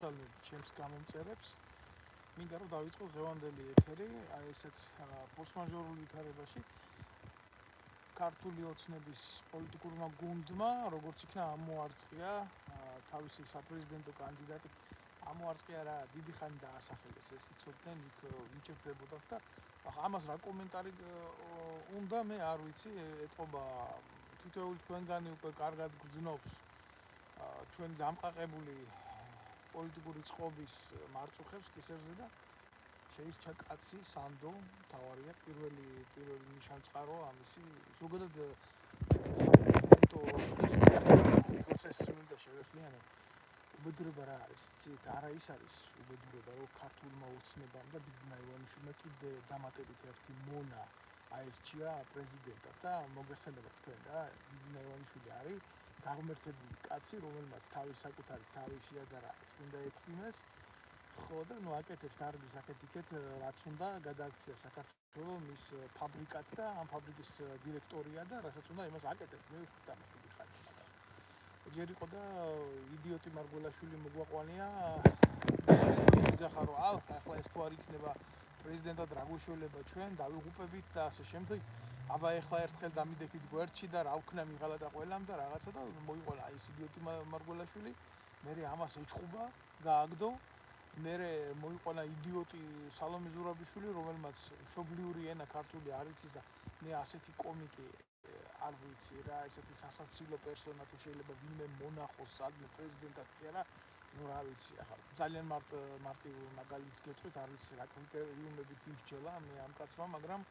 მოგესალმებით ჩემს გამომწერებს. მინდა რომ დავიწყოთ დღევანდელი ეთერი, აი ესეთ ფორსმაჟორულ ვითარებაში ქართული ოცნების პოლიტიკურმა გუნდმა, როგორც იქნა ამოარწყია თავისი საპრეზიდენტო კანდიდატი, ამოარწყია რა დიდი ხანი დაასახელეს, ეს იცოდნენ იქ ვიჭერდებოდათ და ამას რა კომენტარი უნდა მე არ ვიცი, ეთყობა თითოეული თქვენგანი უკვე კარგად გრძნობს ჩვენ დამყაყებული პოლიტიკური წყობის მარწუხებს კისერზე და შეირჩა კაცი სანდო თავარია პირველი ნიშანწყარო ამისი ზოგადად საპრეზიდენტო პროცესს მინდა შევეხმიანო უბედურება რა არის ცით არა ის არის უბედურება რომ ქართულმა ოცნებამ და ბიძინა ივანიშვილმა კიდე დამატებით ერთი მონა აირჩია პრეზიდენტად და მოგეხსენებათ თქვენ რა ბიძინა ივანიშვილი არის დაღმერთებული კაცი რომელმაც თავის საკუთარი თავი შეადარა წმინდა ექვთიმეს ხო და ნუ აკეთებს დარგის აკეთიკეთ რაც უნდა გადააქცია საქართველოს მის ფაბრიკად და ამ ფაბრიკის დირექტორია და რასაც უნდა იმას აკეთებს მე ვხვდით ამას დიდი ხანი ჯერ იყო და იდიოტი მარგველაშვილი მოგვაყვანია იძახა რომ ახლა ეს თუ არ იქნება პრეზიდენტად რა გვეშველება ჩვენ დავიღუპებით და ასე შემდეგ აბა ეხლა ერთხელ დამიდექით გვერდში და რა ვქნა მიღალა და ყველამ და რაღაცა და მოიყვანა აი ეს იდიოტი მარგველაშვილი მე ამას ეჩხუბა გააგდო მე მოიყვანა იდიოტი სალომე ზურაბიშვილი რომელმაც მშობლიური ენა ქართული არ იცის და მე ასეთი კომიკი არ ვიცი რა ესეთი სასაცილო პერსონა თუ შეიძლება ვინმე მონახოს სადმე პრეზიდენტად კი არა ну რა ვიცი ახლა ძალიან მარტივ მაგალითს გეტყვით არ ვიცი რა კრიტერიუმებით იმსჯელა მე ამ კაცმა მაგრამ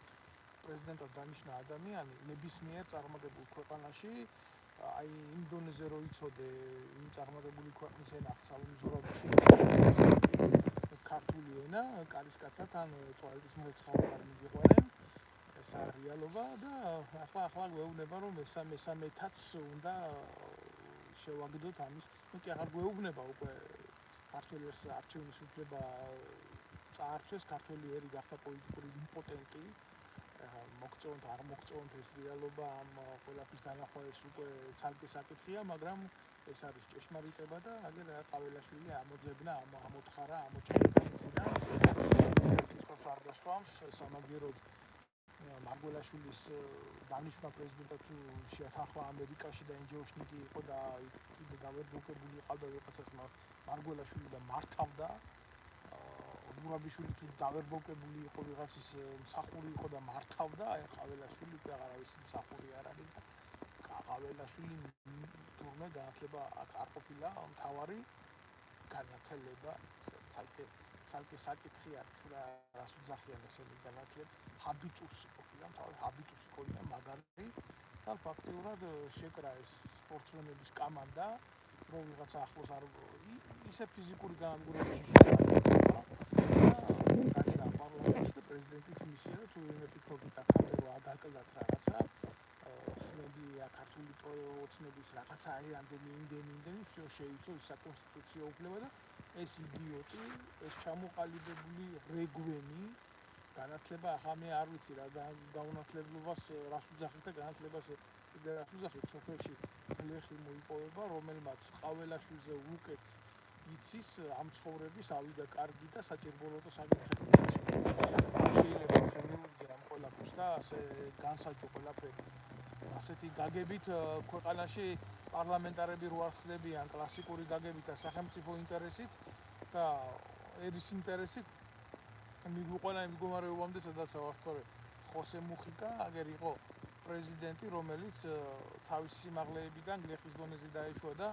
პრეზიდენტად დანიშნა ადამიანი ნებისმიერ წარმატებულ ქვეყანაში აი იმ დონეზე რო იცოდე იმ წარმატებული ქვეყნის ენა სალომე ზურაბიშვილი ქართული ენა კარისკაცად ან ტუალეტის მოეცხავა არ მიგიყვანენ ეს არის რეალობა და ახლა გვეუბნება რომ მესამეთაც უნდა შევაგდოთ ამის ну კი აღარ გვეუბნება უკვე ქართულის არჩევნის უფლება წაართვეს ქართული ერი გახდა პოლიტიკური იმპოტენტი მოგწონთ არ მოგწონთ ეს რეალობა ამ ყველაფრის დანახვას უკვე ცალკე საკითხია მაგრამ ეს არის ჭეშმარიტება და აგერ ყაველაშვილი ამოძებნა ამოთხარა ამოჭრა კითხავს არ გასვამს სამაგიეროდ მარგველაშვილის დანიშნა პრეზიდენტად თუ შეათანხმა ამერიკაში და ენჯეოშნიკი იყო და კიდე დავერბოკებული იყავდა ვიღაცას მარგველაშვილი და მართავდა ზურაბიშვილი თუ დავერბოკებული იყო ვიღაცის მსახური იყო და მართავდა აი ყაველაშვილი უკვე აღარავის მსახური არ არის და ყაველაშვილი თურმე განათლება არ ყოფილა მთავარი განათლება ცალკე საკითხი არის რას უძახიან ესენი განათლება ჰაბიტუსი ყოფილა მთავარი ჰაბიტუსი ყოფილა მაგარი და ფაქტიურად შეკრა ეს სპორტსმენების კომანდა რომ ვიღაცა ახლოს არ ისე ფიზიკური განადგურებაში შეცვალა და პარლამენტის და პრეზიდენტის მისია თუ ვინმე ფიქრობთ აქამდე რომ აგაკლდათ რაღაცა ხმებია ქართული ოცნების რაღაცა აი ამდენი შეიცო ის საკონსტიტუციო უფლება და ეს იდიოტი ეს ჩამოყალიბებული რეგვენი განათლება ახლა მე არ ვიცი რა გაუნათლებლობას რას უძახით და განათლებას კიდე რას უძახით სოფელში გლეხი მოიპოვება რომელმაც ყაველაშვილზე უკეთ იცის ამ ცხოვრების ავიდა კარგი და საჭირბოლოტო საკითხები შეიძლება ასე მივუდგე ამ ყველაფერს და ასე განსაჯო ყველაფერი ასეთი გაგებით ქვეყანაში პარლამენტარები რო არ ხდებიან კლასიკური გაგებით და სახელმწიფო ინტერესით და ერის ინტერესით მიგვიყვანა იმ მდგომარეობამდე სადაც ავართორე ხოსე მუხიკა აგერ იყო პრეზიდენტი რომელიც თავისი სიმაღლეებიდან გლეხის დონეზე დაეშვა და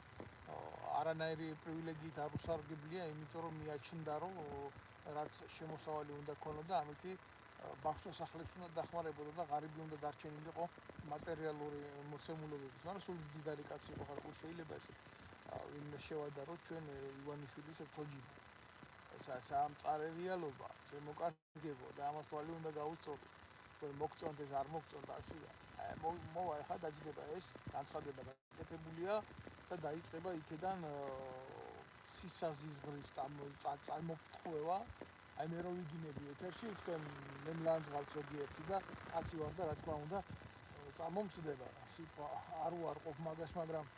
არანაირი პრივილეგიით არ უსარგებლია იმიტომ რომ მიაჩნდა რომ რაც შემოსავალი უნდა ქონოდა ამითი ბავშვთა სახლებს უნდა დახმარებოდა და ღარიბი უნდა დარჩენილიყო მატერიალური მოცემულობებით მაგრამ სულ დიდარი კაცი იყო ხარ შეიძლება ესე ვინმე შევადაროთ ჩვენ ივანიშვილის თოჯინა ეს ამწარე რეალობა შემოკარგებო და ამას თვალი უნდა გაუსწოროთ რომ მოგწონთ ეს არ მოგწონთ ასია მოვა ხა დაჯდება ეს განცხადება გაკეთებულია და დაიწყება იქიდან სისაზიზღრის წარმოფთხოვება აი მე რო ვიგინები ეთერში თქვენ მე მლანძღავთ ზოგიერთი და კაცი ვარ და რა თქმა უნდა წარმომწდება სიტყვა არ უარყოფ მაგას მაგრამ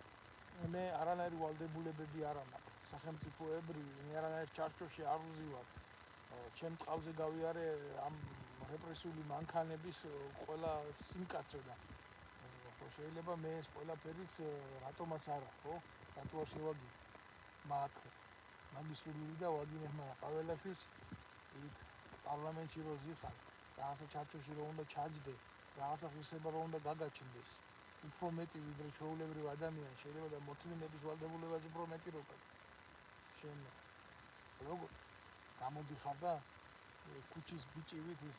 მე არანაირი ვალდებულებები არ მაქვს სახელმწიფოებრივი ნერანაირ ჩარჩოში არ ვზივარ. ჩემ ტყავზე გავიარე ამ რეპრესიული მანქანების ყველა სიმკაცრე და ხო შეიძლება მე ეს ყველაფერიც რატომაც არა, ხო? რატო არ შევაგინე? მაგის სული და ვაგინებმა ყაველაშვილს იქ პარლამენტში რო ზიხარ, რაღაცა ჩარჩოში რო უნდა ჩაჯდე, რაღაცა ღირსება რო უნდა გაგაჩნდეს. უფრო მეტი ვიდრე ჩვეულებრივ ადამიანი შეიძლება და მოთმინების ვალდებულებაც უფრო მეტი რო გაქვს. შენ როგორ გამოდიხარ და ქუჩის ბიჭივით ის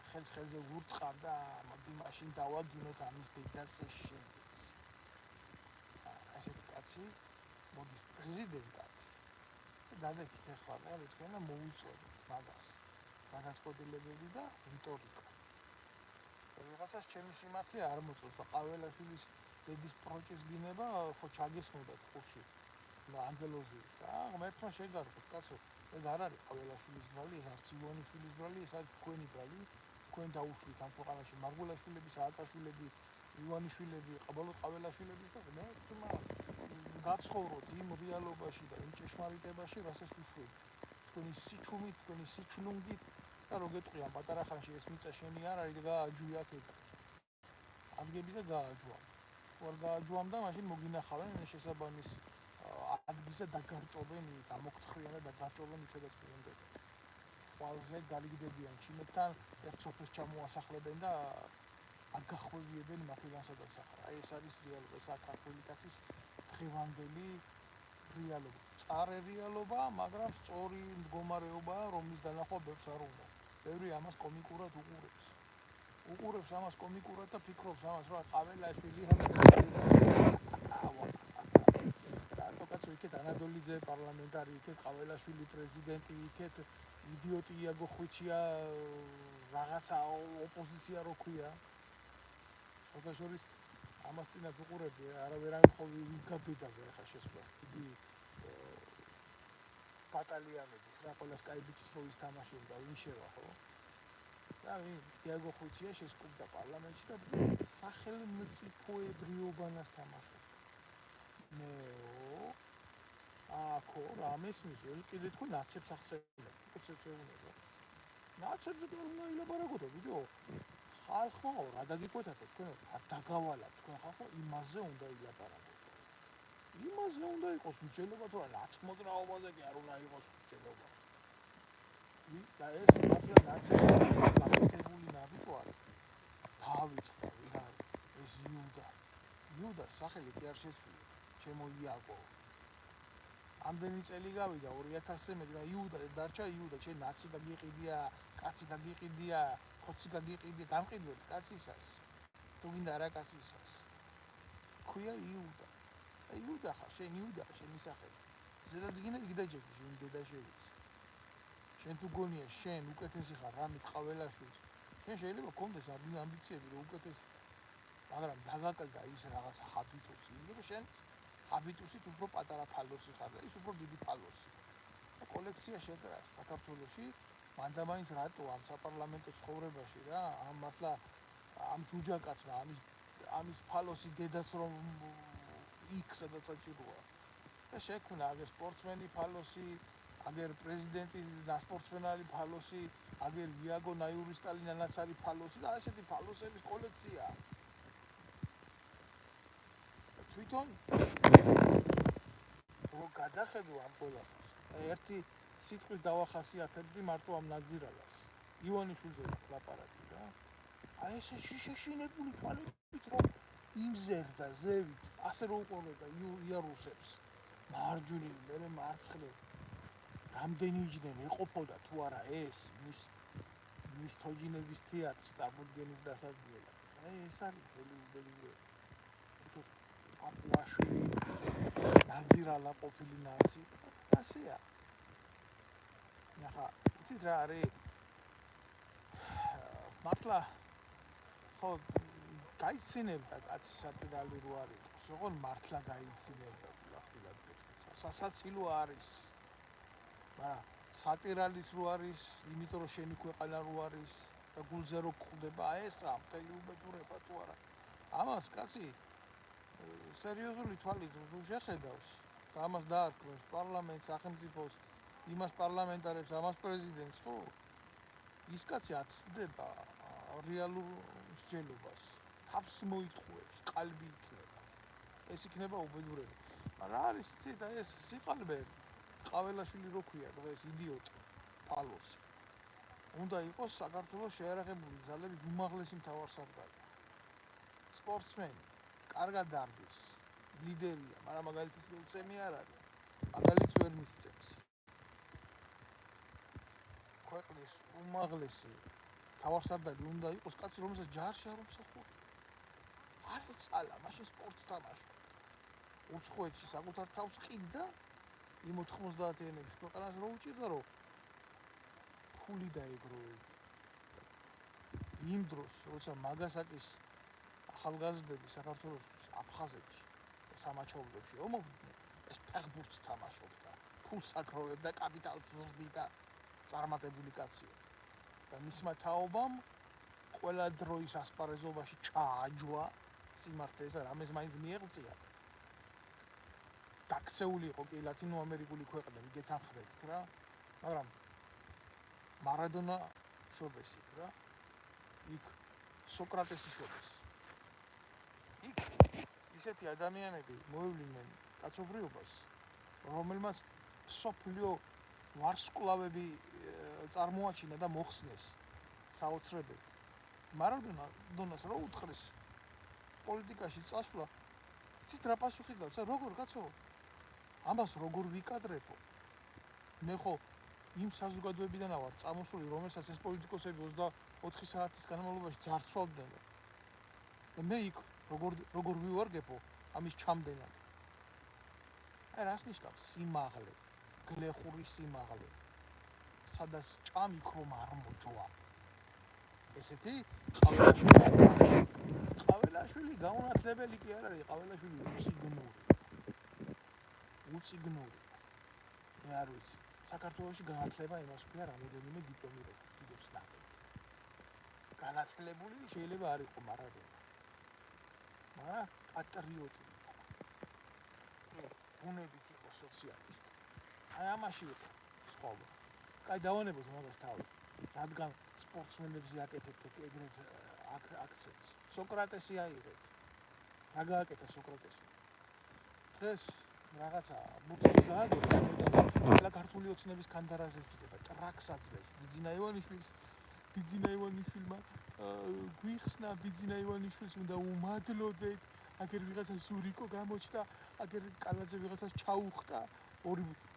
ხელზე ვურტყარ და მოდი მაშინ დავაგინოთ ამის დედას შენს. ასეთი კაცი მოდის პრეზიდენტად. დაგეკით ახლა მე თქვენ მოუწოდეთ მაგას. გადაწყვეტილებები და რიტორიკა. რაღაცას ჩემი სიმართლე არ მოწონს და ყაველაშვილის დედის პროჭის გინება ხო ჩაგესმოდათ ხურში. ანგელოზი და ღმერთმა შეგარგოთ კაცო, ეგ არ არის ყაველაშვილის ბრალი, ეს არც ივანიშვილის ბრალი, ეს არის თქვენი ბრალი. თქვენ დაუშვით ამ ქვეყანაში მარგულაშვილები, სააკაშვილები, ივანიშვილები, ყაველაშვილების და ღმერთმა გაცხოვროთ იმ რეალობაში და იმ ჭეშმარიტებაში, რასაც უშვებთ. თქვენი სიჩუმით, თქვენი სიჩლუნგით და რო გეტყვიან პატარა ხანში ეს მიწა შენი არ არის და გააჯვია აქ. ადგები და გააჯვა. თუ არ გააჯვამდა, მაშინ მოგინახავენ შესაბამის ადგილზე დაგარჭობენ, გამოგთხრიან და დაგარჭობენ იქ სადაც უნდა. ყველაზე გარიგდებიან ჩინეთთან ერთ სოფელს ჩამოასახლებენ და აგახვევიებენ მაქედან სადაც ახლა. აი ეს არის რეალობა, ეს საქართველოს კაცის დღევანდელი რეალობა. მწარე რეალობა, მაგრამ სწორი მდგომარეობა, რომლის დანახვა ბევრს არ უნდა. ბევრი ამას კომიკურად უყურებს. უყურებს ამას კომიკურად და ფიქრობს ამას, რომ ყაველაშვილი რატო კაცო იქეთ ანადოლიძე პარლამენტარი, იქეთ ყაველაშვილი პრეზიდენტი, იქეთ იდიოტი იაგო ხვიჩია რაღაცა ოპოზიცია რო ქვია. სხვადასხვა ამას წინათ უყურებდი, არავერავინ ხო ვიგაბედავე ახლა შესვლას. დიდი ბატალიონების რა ყველა სკაიბიჩის როლის თამაშობდა, ვინ შევა ხო? და იაგო ხვიჩია შესკუბდა პარლამენტში და სახელმწიფოებრიობანას თამაშობდა. აქო რა მესმის, კიდე თქვენ ნაცებს ახსენებთ, კაცებს ეუბნება. ნაცებზე კი არ უნდა ილაპარაკოთ, ბიჭო. ხალხმა რა დაგიკვეთათო თქვენ დაგავალათ, თქვენ ხალხო იმაზე უნდა ილაპარაკოთ. იმაზე უნდა იყოს მსჯელობა თუ არა, ნაცმოძრაობაზე კი არ უნდა იყოს მსჯელობა. და ეს მართლა ნაცების გაკეთებული ნაბიჯო არის. დავიწყდა ვინ არის? ეს იუდას სახელი კი არ შეცვლილა. ჩემო იაგო. ამდენი წელი გავიდა 2000-ზე მეტი, მაგრამ იუდა დარჩა იუდა, შენ ნაცი გაგიყიდია, კაცი გაგიყიდია, ხოცი გაგიყიდია, გამყიდველი კაცისას. თუ გინდა რა კაცისას. ქვია იუდა. იუდა ხარ, შენ იუდა, შენი სახელი. ზედაც გინდა გიდაჯექი, შენ დედა შევიცი. შენ თუ გონია შენ უკეთესი ხარ რამით ყაველაშვილს. შენ შეიძლება გქონდეს ამბიციები რომ უკეთესი. მაგრამ დაგაკლდა ის რაღაც ჰაბიტუსი, იმიტომ რომ შენ ჰაბიტუსით უფრო პატარა ფალოსი ხარ და ის უფრო დიდი ფალოსი. და კოლექცია შეკრას საქართველოში, მანდამაინც რატო ამ საპარლამენტო ცხოვრებაში რა, ამ მართლა ამ ჯუჯაკაცმა ამის ფალოსი დედაც რომ იქ სადაც საჭიროა. და შექმნა აგერ სპორტსმენი ფალოსი, აგერ პრეზიდენტი და სპორტსმენალი ფალოსი, აგერ იაგო ნაიურისტალინანაც არის ფალოსი და ასეთი ფალოსების კოლექცია. თვითონ რო გადახედო ამ ყველაფერს, ერთი სიტყვით დავახასიათებდი მარტო ამ ნაძირალას. ივანიშვილზე ლაპარაკი რა. აი ესე შიშაშინებული თვალებით რომ იმზერდა ზევით, ასე რო უყურებდა იარუსებს. მარჯვნივ, მერე მარცხნივ. რამდენიჯდნენ ეყოფოდა თუ არა ეს მის თოჯინების თეატრის წარმოდგენის დასადგენად. აი ეს არის თელევიზია. აპუაშვილი ნაძირალა ყოფილი ნაცი. ასეა. ახლა იცით რა არის? მართლა ხო გაიცინებდა კაცი საპირალი რო არის. ოღონ მართლა გაიცინებდა ხილახილად გეტყვით. სასაცილო არის. მაგრამ სატირალის რო არის, იმიტომ რომ შენი ქვეყანა რო არის და გულზე რო გხვდება, ესა მთელი უბედურება თუ არა. ამას კაცი სერიოზული თვალით თუ შეხედავს, და ამას დაარქმევს პარლამენტს, სახელმწიფოს, იმას პარლამენტარებს, ამას პრეზიდენტს, ხო? ის კაცი აცდება რეალურ მსჯელობას, თავს მოიტყუებს, ყალბი იქნება. ეს იქნება უბედურება. რა არის იცით, ეს სიყალბე ყაველაშვილი რო ქვია დღეს იდიოტი, ფალოსი. უნდა იყოს საქართველოს შეიარაღებული ძალების უმაღლესი მთავარსარდალი. სპორტსმენი, კარგად დარბის, ლიდერია, მაგრამ მაგალითის მიღწემი არ არის. მაგალითს ვერ მისცემს. ქვეყნის უმაღლესი მთავარსარდალი უნდა იყოს კაცი, რომელსაც ჯარში არ უმსახურება. არ ეცალა, მაშინ სპორტს თამაშობდა. უცხოეთში საკუთარ თავს ყიდდა, იმ 90-იანებში ქვეყანას რო უჭირდა, რომ ფული დაეგროვებინა. იმ დროს, როცა მაგასაკის ახალგაზრდები საქართველოსთვის აფხაზეთში სამაჩაბლოში ომობდნენ, ეს ფეხბურთს თამაშობდა, ფულს აგროვებდა, კაპიტალს ზრდიდა წარმატებული კაცია. და მისმა თაობამ ყველა დროის ასპარეზობაში ჩააჯვა სიმართლე ეს არ ამას მაინც მიეღწია. დაქცეული იყო კი ლათინო ამერიკული ქვეყნები გეთანხმებით რა, მაგრამ მარადონა შობეს იქ რა. იქ სოკრატესი შობეს. იქ ისეთი ადამიანები მოევლინენ კაცობრიობას, რომელმაც სოფლიო ვარსკვლავები წარმოაჩინა და მოხსნეს საოცრებები. მარადონას რო უთხრეს პოლიტიკაში წასვლა, იცით რა პასუხი გაცა, როგორ კაცო? ამას როგორ ვიკადრებო? მე ხო იმ საზოგადოებიდან ვარ წამოსული, რომელსაც ეს პოლიტიკოსები 24 საათის განმავლობაში ძარცვავდნენ. და მე იქ როგორ ვივარგებო ამის ჩამდენად. აი რას ნიშნავს სიმაღლე, გლეხური სიმაღლე. სადაც ჭამი ქრომ არ მოჯვა. ესეთი ყაველაშვილი გაუნათლებელი კი არ არის, ყაველაშვილი უციგნური. მე არ ვიცი. საქართველოში განათლება იმას ქვია, რამოდენიმე დიპლომირება, დიდებს ნაკეთი. განათლებული შეიძლება არ იყო მარადონა. მაგრამ პატრიოტი იყო. ბუნებით იყო სოციალისტი. აი ამაში იყო სხვაობა. კაი დავანებოთ მაგას თავი. რადგან სპორტსმენებზე აკეთებთ ეგრეთ აქცენტს. სოკრატესი აიღეთ. რა გააკეთა სოკრატესმა? დღეს რაღაცა ბურთი გააგორა მედალს. ყველა ქართული ოცნების კანდარაზე ჭდება, ტრაკს აძლევს. ბიძინა ივანიშვილმა გვიხსნა, ბიძინა ივანიშვილს უნდა უმადლოდეთ. აგერ ვიღაცა ზურიკო გამოჩნდა, აგერ კალაძე ვიღაცას ჩაუხტა,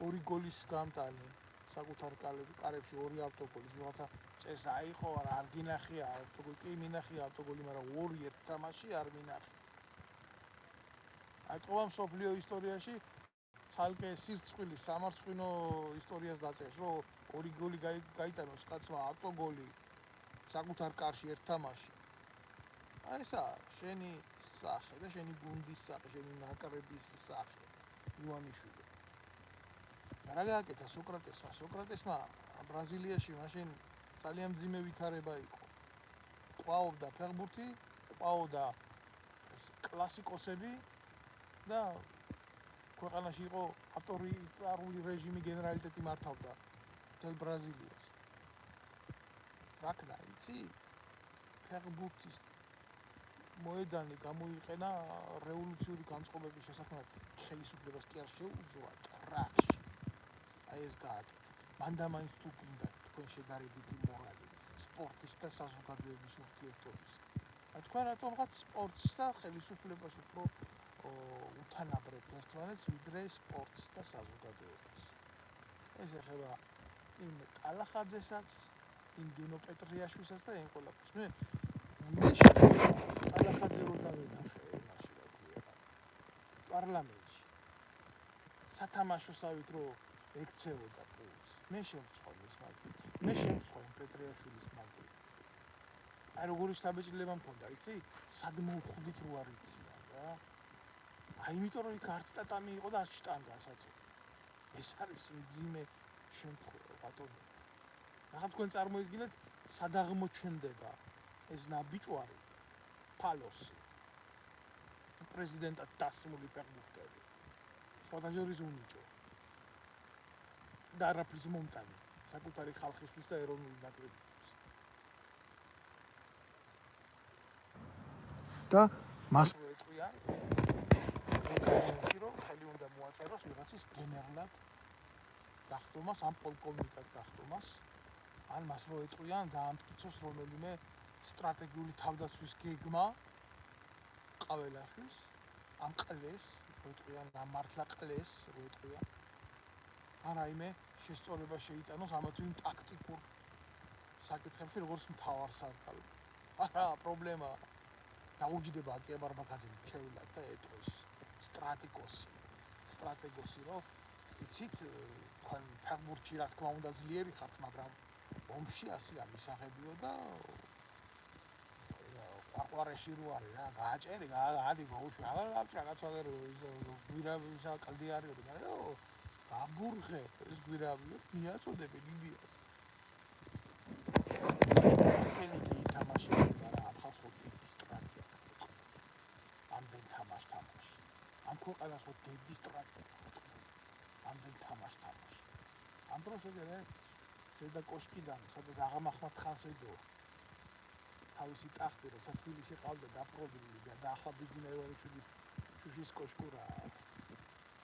ორი გოლის გამტანი. საკუთარ კარებში ორი ავტოგოლის ვიღაცა წეს აიყო, არ გინახია ავტოგოლი, კი მინახია ავტოგოლი, მაგრამ ორი ერთ თამაში არ მინახია. აი თქო მსოფლიო ისტორიაში ცალკე სირცხვილის სამარცხვინო ისტორიას დაწერს, რომ ორი გოლი გაიტანოს კაცმა ავტოგოლი საკუთარ კარში ერთ თამაში. აი ესა შენი სახე და შენი გუნდის სახე, შენი ნაკრების სახე ივანიშვილი. რა გააკეთა სოკრატესმა? სოკრატესმა ბრაზილიაში მაშინ ძალიან მძიმე ვითარება იყო. ყვაობდა ფეხბურთი, ყვაოდა კლასიკოსები და ქვეყანაში იყო ავტორიტარული რეჟიმი, გენერალიტეტი მართავდა მთელ ბრაზილიას. რაკნა იცი? ფეხბურთის მოედანი გამოიყენა რევოლუციური განწყობების შესაქმნელად. ხელისუფლებას კი არ შეუძლია ტრაკში. აი ეს გააკეთა. მანდა მაინც თუ გინდა თქვენ შედარებითი მორალი, სპორტის და საზოგადოების ურთიერთობის. თქვენ რატომღაც სპორტს და ხელისუფლებას უფრო უთანაბრებთ ერთმანეთს, ვიდრე სპორტს და საზოგადოებას. ეს ეხება იმ ტალახაძესაც, იმ დინო პეტრიაშვილსაც და იმ ყველაფერს. მე ტალახაძე რო დავინახე იმაში რა ქვია პარლამენტში. სათამაშოსავით რო ექცეოდა პულს. მე შემწყვე ის მაგით. მე შემწყვე პეტრიაშვილის მაგით. აი როგორი შთაბეჭდილება მქონდა, იცი? სად მოვხვდით რო არ იციან რა. აი იმიტომ რომ იქ არც ტატამი იყო და არც შტანგა საწე. ეს არის მძიმე შემთხვევა ბატონო. ახლა თქვენ წარმოიდგინეთ, სად აღმოჩნდება ეს ნაბიჯვარი ფალოსი. პრეზიდენტად დასმული ფეხბურთელი. სხვადასხვა უნიჭო და არაფრის მომტანი საკუთარი ხალხისთვის და ეროვნული ნაკრებისთვის. და მას ეტყვიან რომ ხელი უნდა მოაწეროს ვიღაცის გენერლად გახდომას ან პოლკოვნიკად გახდომას, ან მას რო ეტყვიან დაამტკიცოს რომელიმე სტრატეგიული თავდაცვის გეგმა ყაველაშვილს, ამ ყლეს რო ეტყვიან, ამ მართლა ყლეს რო ეტყვიან, ან რაიმე შესწორება შეიტანოს ამა თუ იმ ტაქტიკურ საკითხებში, როგორც მთავარსარდალი. არა, პრობლემა დაუჯდება აკიაბარბაქაძემ ჩევლად და ეტყვის სტრატეგოსი, რომ იცით, თქვენ ფეხბურთში რა თქმა უნდა ძლიერი ხართ, მაგრამ ომში ასე ამისაღებიო და ყვარყვარეში რო არის რა, გააჭერი, გაადი გოულში, აღარ რაღაცა გვირაბისა კლდი არის, გაბურხე ეს გვირაბი, მიაწოდები ლიბიას. კენიკი ითამაშება, მაგრამ ამ ხალხს ხო დიდი სტრატეგია აქვს. ამდენ თამაში. ამ ქვეყანას ხო დიდი სტრატეგია აქვს. ამდენ თამაში. ამ დროს ეგრე ზედა კოშკიდან, სადაც აღამახმად ხანს ედო თავისი ტახტი, როცა თბილისში ყავდა დაპყრობილი და ახლა ბიძინა ივანიშვილის შუშის კოშკურა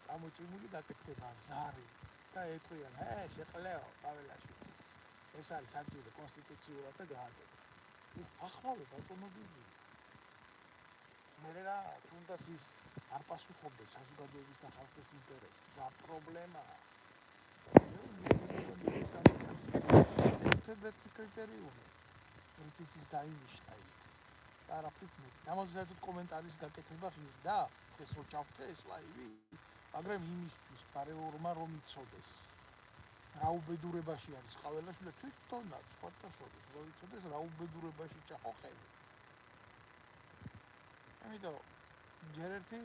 წამოწიმული დაკეთდება ზარი და ეტყვიან, შეყლეო ყაველაშვილს. ეს არის საჭირო კონსტიტუციურად და გააკეთე. ახლა ბატონო ბიძინა. მე რა თუნდაც ის არ პასუხობდეს საზოგადოების და ხალხის ინტერესებს. რა პრობლემაა? ერთ-ერთი კრიტერიუმი რითიც დაინიშნა იქ და არაფრით მეტი. ამაზე საერთოდ კომენტარის გაკეთება ღირდა, დღეს რო ჩავხდე ეს ლაივი, მაგრამ იმისთვის ბარეორმა რომ იცოდეს რა უბედურებაში არის ყაველაშვილი, თვითონაც სხვათა შორის რომ იცოდეს რა უბედურებაში ჭახო ხელი. ამიტომ ჯერ ერთი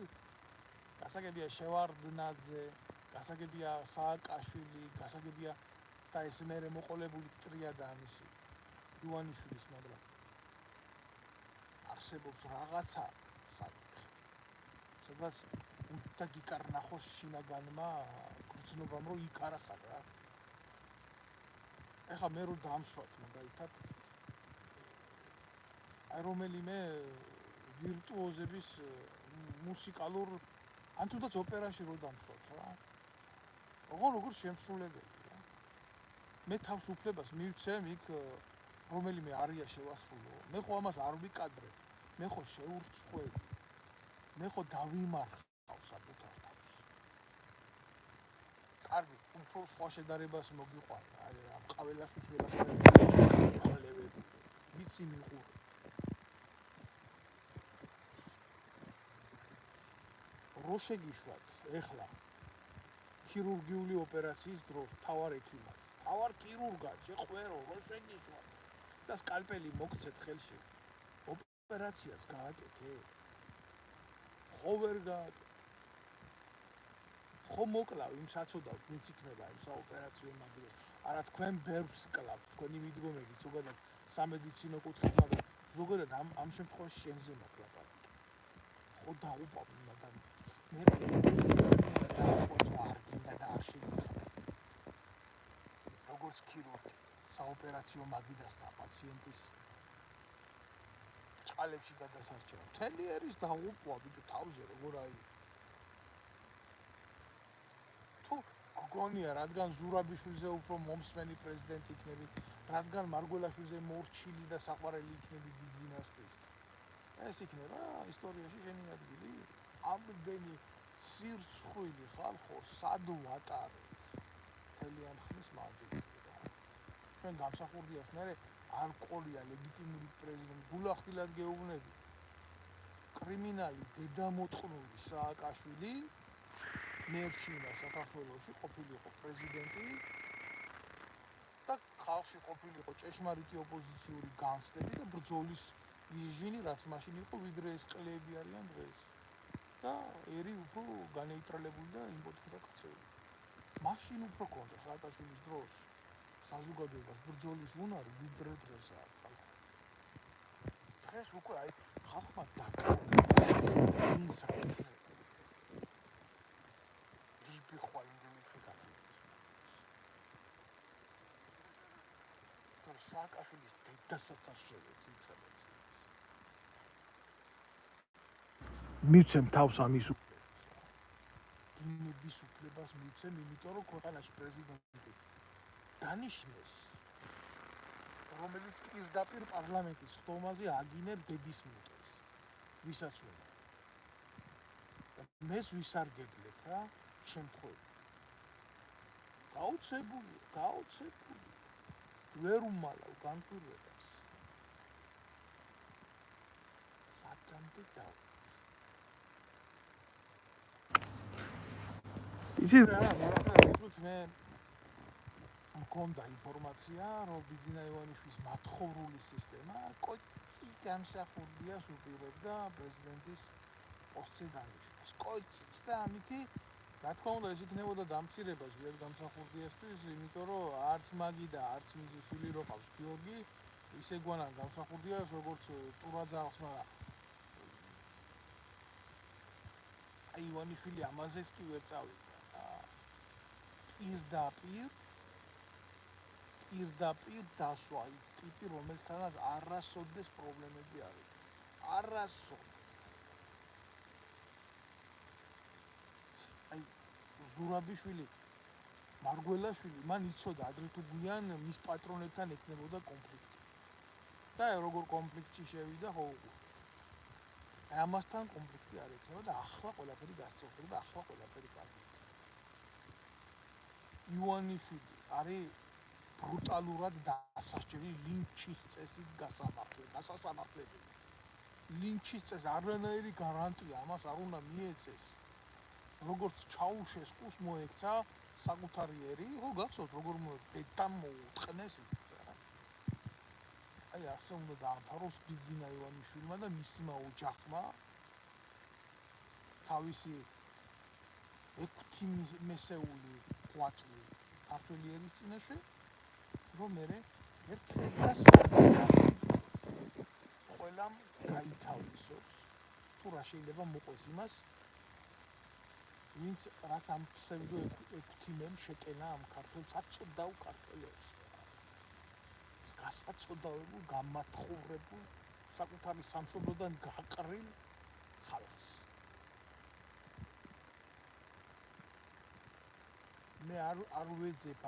გასაგებია შევარდნაძე, გასაგებია სააკაშვილი, გასაგებია და ეს მერე მოყოლებული ტრიადა ამისი ივანიშვილის, მაგრამ არსებობს რაღაცა საკითხი, სადაც უნდა გიკარნახოს შინაგანმა გრძნობამ, რომ იქ არა ხარ რა. ეხლა მე რო დამსვათ მაგალითად აი რომელიმე ვირტუოზების მუსიკალურ ან თუნდაც ოპერაში რო დამსვათ რა. როგორ შემსრულებელი რა. მე თავს უფლებას მივცემ იქ რომელიმე არია შევასრულო. მე ხო ამას არ ვიკადრებ. მე ხო შეურცხვევი. მე ხო დავიმარხავ საკუთარ თავს. კარგი, უფრო სხვა შედარებას მოგიყვანა. აი ამ ყაველაშვილს ველაპარაკები. ვიცი მიყურე. რო შეგიშვათ ეხლა ქირურგიული ოპერაციის დროს თავარ ექიმად, თავარ ქირურგად შეყვერო, რო შეგიშვათ და სკალპელი მოგცეთ ხელში. ოპერაციას გააკეთე? ხო ვერ გააკეთე. ხო მოკლავ იმ საწოდავს, ვინც იქნება იმ საოპერაციო მაგალითად. არა თქვენ ბევრს კლავთ, თქვენი მიდგომებით ზოგადად სამედიცინო კუთხით, მაგრამ ზოგადად ამ შემთხვევაში შენზე მოკლაპარაკე. ხო დაუპავ იმ ადამიანს. მე როგორც ქირურგი საოპერაციო მაგიდასთან პაციენტის წყალებში გადასარჩევა. მთელი ერის დაუპვა ბიჭო თავზე როგორ აი. თუ გგონია რადგან ზურაბიშვილზე უფრო მომსმენი პრეზიდენტი იქნები, რადგან მარგველაშვილზე მორჩილი და საყვარელი იქნები ბიძინასთვის. ეს იქნება ისტორიაში შენი ადგილი. ამდენი სირცხვილი ხალხო სად ვატარეთ მთელი ამ ხნის მანძილზე რა. ჩვენ გამსახურდიას მერე არ ყოლია ლეგიტიმური პრეზიდენტი, გულახდილად გეუბნები. კრიმინალი დედამოწყნული სააკაშვილი მერჩინა საქართველოში ყოფილიყო პრეზიდენტი და ხალხში ყოფილიყო ჭეშმარიტი ოპოზიციური განცდები და ბრძოლის იჟინი, რაც მაშინ იყო, ვიდრე ეს ყლეები არიან დღეს. და ერი უფრო განეიტრალებული და იმპოტენტად ქცეული. მაშინ უფრო ქონდა სააკაშვილის დროს საზოგადოებას ბრძოლის უნარი, ვიდრე დღესაა ხალხო. დღეს უკვე აი ხალხმა დაკარგა ჯგუფი ხვალ იმდენით გაგიდეს. თორ სააკაშვილის დედასაც არ შევეცი იქ სადაც ის. მივცემ თავს ამის უფლებას რა. დინების უფლებას მივცემ, იმიტომ რომ ქვეყანაში პრეზიდენტი დანიშნეს, რომელიც პირდაპირ პარლამენტის ხდომაზე აგინებს დედის მუტეს. ვისაც უნდა. მეს ვისარგებლებ რა, შემთხვევით. გაოცებული. ვერ უმალავ განკვირვებას. სათამდე დავიცი. იცით რა, მაგალითად მე მქონდა ინფორმაცია, რომ ბიძინა ივანიშვილის მათხოვრული სისტემა კოჭი გამსახურდია უპირებდა პრეზიდენტის პოსტზე დანიშნას. კოჭის და ამითი რა თქმა უნდა ეს იქნებოდა დამცირება ჟილეთ გამსახურდიასთვის, იმიტომ რომ არც მაგი და არც მისი შვილი რო ყავს გიორგი, ისე გვანან გამსახურდიას როგორც ტურაძაღს, მაგრამ აი ივანიშვილი ამაზეც კი ვერ წავიდა. პირდაპირ დასვა იქ ტიპი, რომელთანაც არასოდეს პრობლემები არ იყო. არასოდეს. აი ზურაბიშვილი, მარგველაშვილი, მან იცოდა ადრე თუ გვიან მის პატრონებთან ექნებოდა კონფლიქტი. და როგორ კონფლიქტში შევიდა, ხო უყურე. ამასთან კონფლიქტი არ ექნება და ახლა ყველაფერი გასწორდა და ახლა ყველაფერი კარგი. ივანიშვილი არის ბრუტალურად დასასჯელი ლინჩის წესით გასასამართლებელი. ლინჩის წესი არანაირი გარანტია ამას არ უნდა მიეცეს. როგორც ჩაუშესკუს მოექცა საკუთარი ერი, ხო გახსოვთ როგორ დედამ მოუტყნეს იქ რა. აი ასე უნდა დაამთავროს ბიძინა ივანიშვილმა და მისმა ოჯახმა თავისი 6 მესეული ღვაწლი ქართველი ერის წინაშე, რომ მე ერთხელ და სამუდამოდ ყველამ გაითავისოს, თუ რა შეიძლება მოყვეს იმას, ვინც რაც ამ ფსევდო ექვთიმემ შეტენა ამ ქართველს აწოდაო ქართველებს. ეს გასაწოდავებულ, გამათხოვრებულ, საკუთარი სამშობლოდან გაყრილ ხალხს. მე არ ვეძებ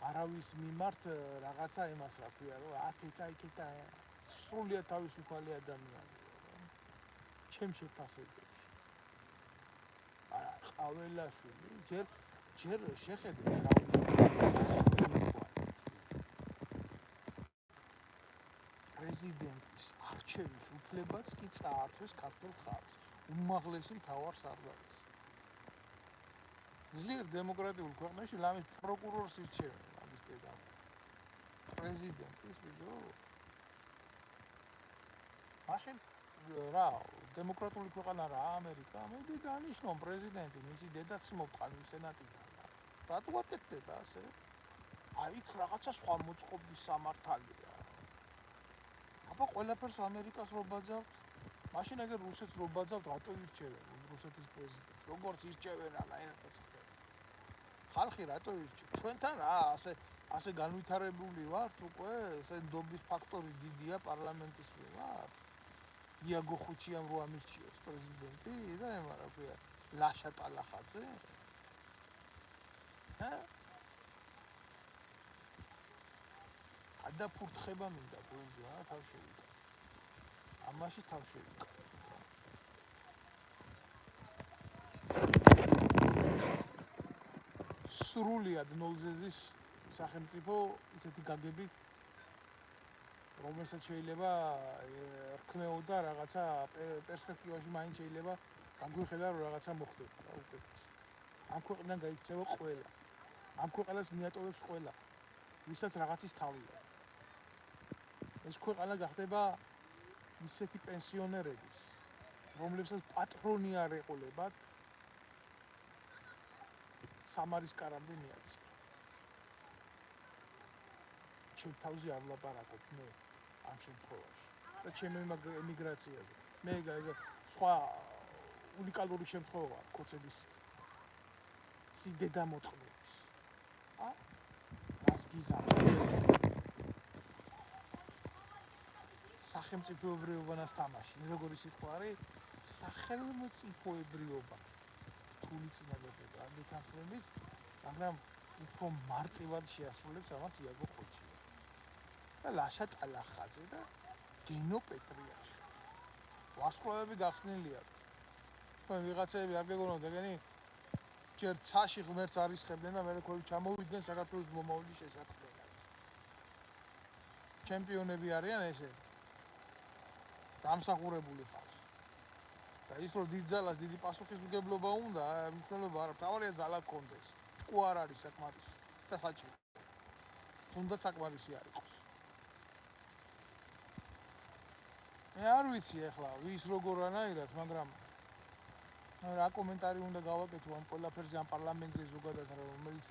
არავის მიმართ რაღაცა იმას რა ქვია, რომ აქეთა სრულიად თავისუფალი ადამიანია. ჩემ შეფასებებში. ყაველაშვილი ჯერ შეხედეთ რა პრეზიდენტის არჩევის უფლებაც კი წაართვეს ქართულ ხალხს, უმაღლესი მთავარ სარდალს. ძლიერ დემოკრატიულ ქვეყნებში ლამის პროკურორს ირჩევენ ამის დედამ. პრეზიდენტის ბიჭო. მაშინ რა, დემოკრატიული ქვეყანა რა ამერიკა, მე დანიშნონ პრეზიდენტი, მისი დედაც მოვყავი სენატიდან. რატო ვაკეთდება ასე? აი იქ რაღაცა სხვა მოწყობის სამართალია. აბა ყველაფერს ამერიკას რო ბაძავთ, მაშინ ეგერ რუსეთს რო ბაძავთ, რატო ირჩევენ რუსეთის პრეზიდენტს? როგორც ირჩევენ ალა ერთად ხდება. ხალხი რატო ირჩევს? ჩვენთან რა ასე განვითარებული ვართ უკვე, ესე ნდობის ფაქტორი დიდია პარლამენტის მიმართ. იაგო ხუჩიამ რო ამირჩიოს პრეზიდენტი და ემა რა ქვია, ლაშა ტალახაძე? გადაფურთხება მინდა გულზე, თავ შევიკავ. ამაში თავ შევიკავ. სრულიად ნოლზეზის სახელმწიფო ისეთი გაგებით, რომელსაც შეიძლება რქმეოდა რაღაცა პერსპექტივაში მაინც შეიძლება განგვიხედა რომ რაღაცა მოხდება რა უკეთეს. ამ ქვეყნიდან გაიქცევა ყველა. ამ ქვეყანას მიატოვებს ყველა, ვისაც რაღაცის თავია. ეს ქვეყანა გახდება ისეთი პენსიონერების, რომლებსაც პატრონი არ ეყოლებათ, სამარის კარამდე მიაცია. ჩემ თავზე არ ვლაპარაკობ მე ამ შემთხვევაში და ჩემ ემიგრაციაზე. მე სხვა უნიკალური შემთხვევა ქოცების სიდედა მოწყობის. რას გიზამს? სახელმწიფოებრიობანას თამაში. როგორი სიტყვა არის? სახელმწიფოებრიობა. რთული წინადადება ამითანხმებით, მაგრამ უფრო მარტივად შეასრულებს ამას იაგო ხოჩია. და ლაშა ტალახაძე და გენო პეტრიაშვილი. ვარსკვლავები გახსნილია. თქვენ ვიღაცები არ გეგონოთ ეგენი ჯერ ცაში ღმერთს არისხებდნენ და მერე ქვევით ჩამოვიდნენ საქართველოს მომავლის შესაქმნელად. ჩემპიონები არიან ესე. დამსახურებული ხალხი. და ის რომ დიდ ძალას დიდი პასუხისმგებლობა უნდა, მნიშვნელობა არა, თავარია ძალა გქონდეს. ჭკუ არ არის საკმარისი და საჭირო. თუნდაც საკმარისი არ იყოს. მე არ ვიცი ახლა ვის როგორანაირად, მაგრამ რა კომენტარი უნდა გავაკეთო ამ ყველაფერზე ამ პარლამენტზე ზოგადად, რომელიც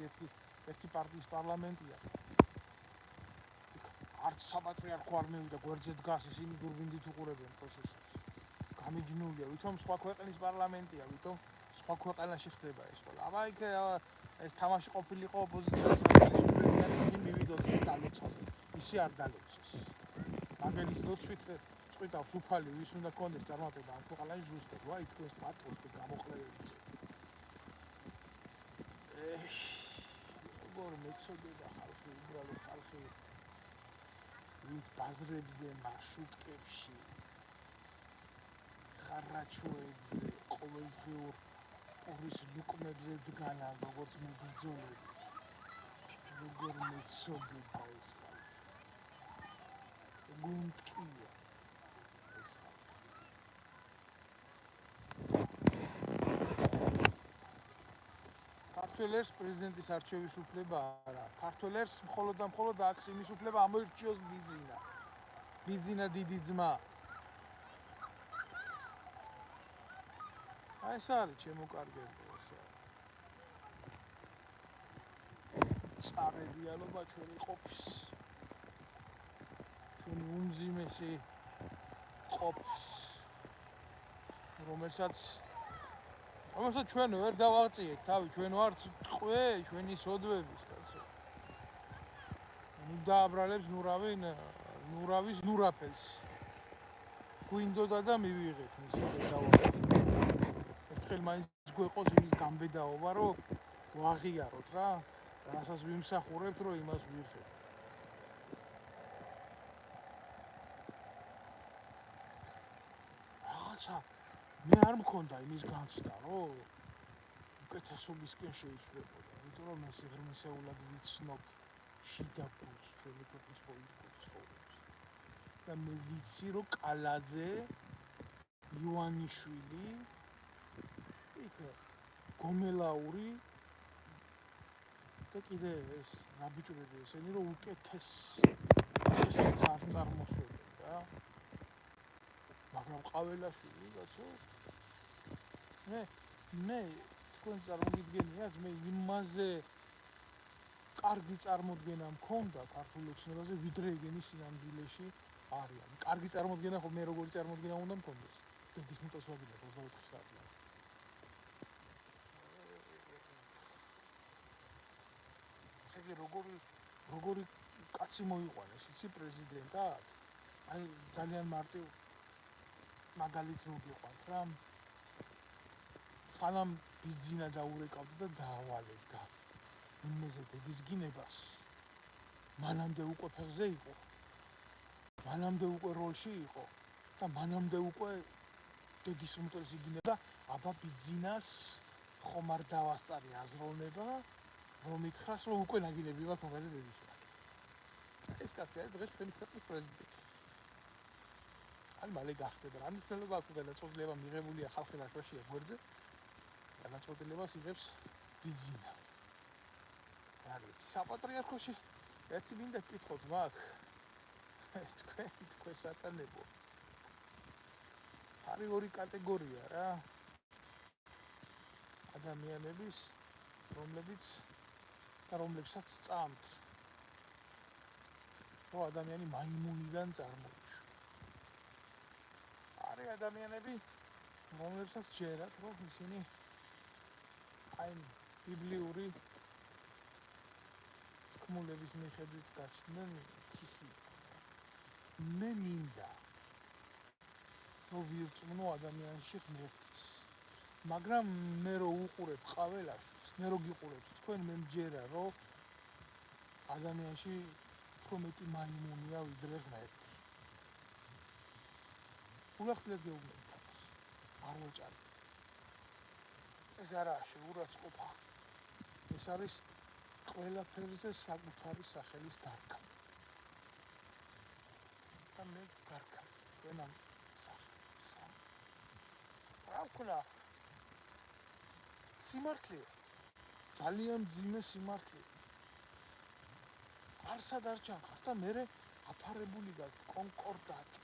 ერთი პარტიის პარლამენტია. არც საპატრიარქო არ მივიდა გვერდზე დგას ისინი დურბინით უყურებენ პროცესებს. გამიჯნულია, ვითომ სხვა ქვეყნის პარლამენტია, ვითომ სხვა ქვეყანაში ხდება ეს ყველა. აბა იქ ეს თამაში ყოფილიყო ოპოზიციის ხელისუფლებიანი, იგი მივიდოდა დალოცავდა. ისე არ დალოცეს. მაგელის ლოცვით წვითავს უფალი, ვის უნდა კონდეს წარმატება ამ ქვეყანაში ზუსტად. ვაი თქვენს პატრონს გამოყლეველი. როგორ მეცოდება ხალხი, უბრალოდ ხალხი ვინც ბაზრებზე, მარშრუტკებში, ხარაჩოებზე, ყოველდღიურ პურის ლუკმებზე დგანან, როგორც მებრძოლები. როგორ მეცოდება ეს ხალხი. გუნდკია ეს ხალხი. ქართველებს პრეზიდენტის არჩევის უფლება არა. ქართველებს მხოლოდ და მხოლოდ აქვს იმის უფლება ამოირჩიოს ბიძინა. ბიძინა დიდი ძმა. აი ეს არის ჩემო კარგები, ეს არის. წარე დიალოგა ჩვენი ყოფის. ჩვენი უმძიმესი ყოფის. რომელსაც ჩვენ ვერ დავაღწიეთ თავი, ჩვენ ვართ ტყვე, ჩვენი სოდვების კაცო. ნუ დააბრალებს ნურავის ნურაფელს. გვინდოდა და მივიღეთ მისი დავაღწიეთ. ერთხელ მაინც გვეყოს იმის გამბედაობა, რომ ვაღიაროთ რა, რასაც ვიმსახურებთ, რომ იმას ვიღებთ. რაღაცა მე არ მქონდა იმის განცდა, რომ უკეთესობისკენ შეიცვლებოდა, იმიტომ რომ მე სიღრმისეულად ვიცნობ შიდა გულს ჩვენი ქვეყნის პოლიტიკურ ცხოვრებას. და მე ვიცი, რომ კალაძე, ივანიშვილი, იქ გომელაური და კიდე ეს ნაბიჯები ესენი რომ უკეთესიც არ წარმოშვებენ რა. მაგრამ ყაველაშვილი კაცო მე თქვენ წარმოგიდგენიათ, მე იმაზე კარგი წარმოდგენა მქონდა ქართულ ოცნებაზე, ვიდრე ეგენი სინამდვილეში არიან. კარგი წარმოდგენა ხო მე როგორი წარმოდგენა უნდა მქონდეს? დედის მუტას ვაგებია 24 საათი. ესე იგი როგორი კაცი მოიყვანეს, იცი პრეზიდენტად? აი ძალიან მარტივ მაგალითს მოგიყვანთ რა. სანამ ბიძინა დაურეკავდა და დაავალებდა იმაზე დედის გინებას, მანამდე უკვე ფეხზე იყო, მანამდე უკვე როლში იყო და მანამდე უკვე დედის უმტვერსი გინება, აბა ბიძინას ხომ არ დავასწარი აზროვნება, რომ ითხრას, რომ უკვე ნაგინები მაქვს მაგაზე დედის ტრაკი. ეს კაცი არის დღეს ჩვენი ქვეყნის პრეზიდენტი. ან მალე გახდება რა მნიშვნელობა აქვს გადაწყვეტილება მიღებულია ხალხი რაშვაშია გვერდზე, გადაწყვეტილებას იღებს ბიძინა. არ ვიცი, საპატრიარქოში ერთი მინდა გკითხოთ მაგ თქვენ სატანებო. არის ორი კატეგორია რა. ადამიანების, რომლებსაც წამთ. რომ ადამიანი მაიმუნიდან წარმოიშვა. არის ადამიანები, რომლებსაც ჯერათ, რომ ისინი აი ბიბლიური თქმულების მიხედვით გაჩნდნენ თიხი. მე მინდა რომ ვირწმუნო ადამიანში ღმერთის. მაგრამ მე რო უყურებ ყაველაშვილს, მე რო გიყურებთ თქვენ, მე მჯერა რომ ადამიანში უფრო მეტი მაიმუნია ვიდრე ღმერთი. ულახდილად გეუბნებით ამას. არ ვეჭარი. ეს არაა შეურაცხყოფა. ეს არის ყველაფერზე საკუთარი სახელის დარგა. და მე გარკავ თქვენ ამ სახელს. რა ვქნა? სიმართლე. ძალიან მძიმე სიმართლე. არსად არ ჩანხარ და მე აფარებული გაქვთ კონკორდატი.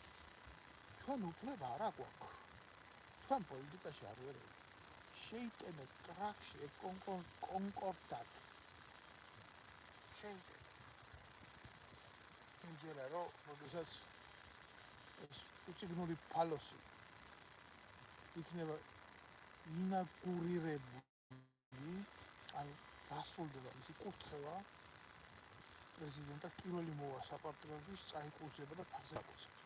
ჩვენ უფლება არ აგვაქვს. ჩვენ პოლიტიკაში არ ვერევით. შეიტანეთ ტრაქში კონკორდატი. შეიტანეთ. იმჯერა რომ როდესაც ეს უციგნური ფალოსი იქნება ინაგურირებული, ანუ დასრულდება მისი კურთხევა, პრეზიდენტად პირველი მოვა საპარლამენტოში წაიკურსება და ფარზე აკურსება.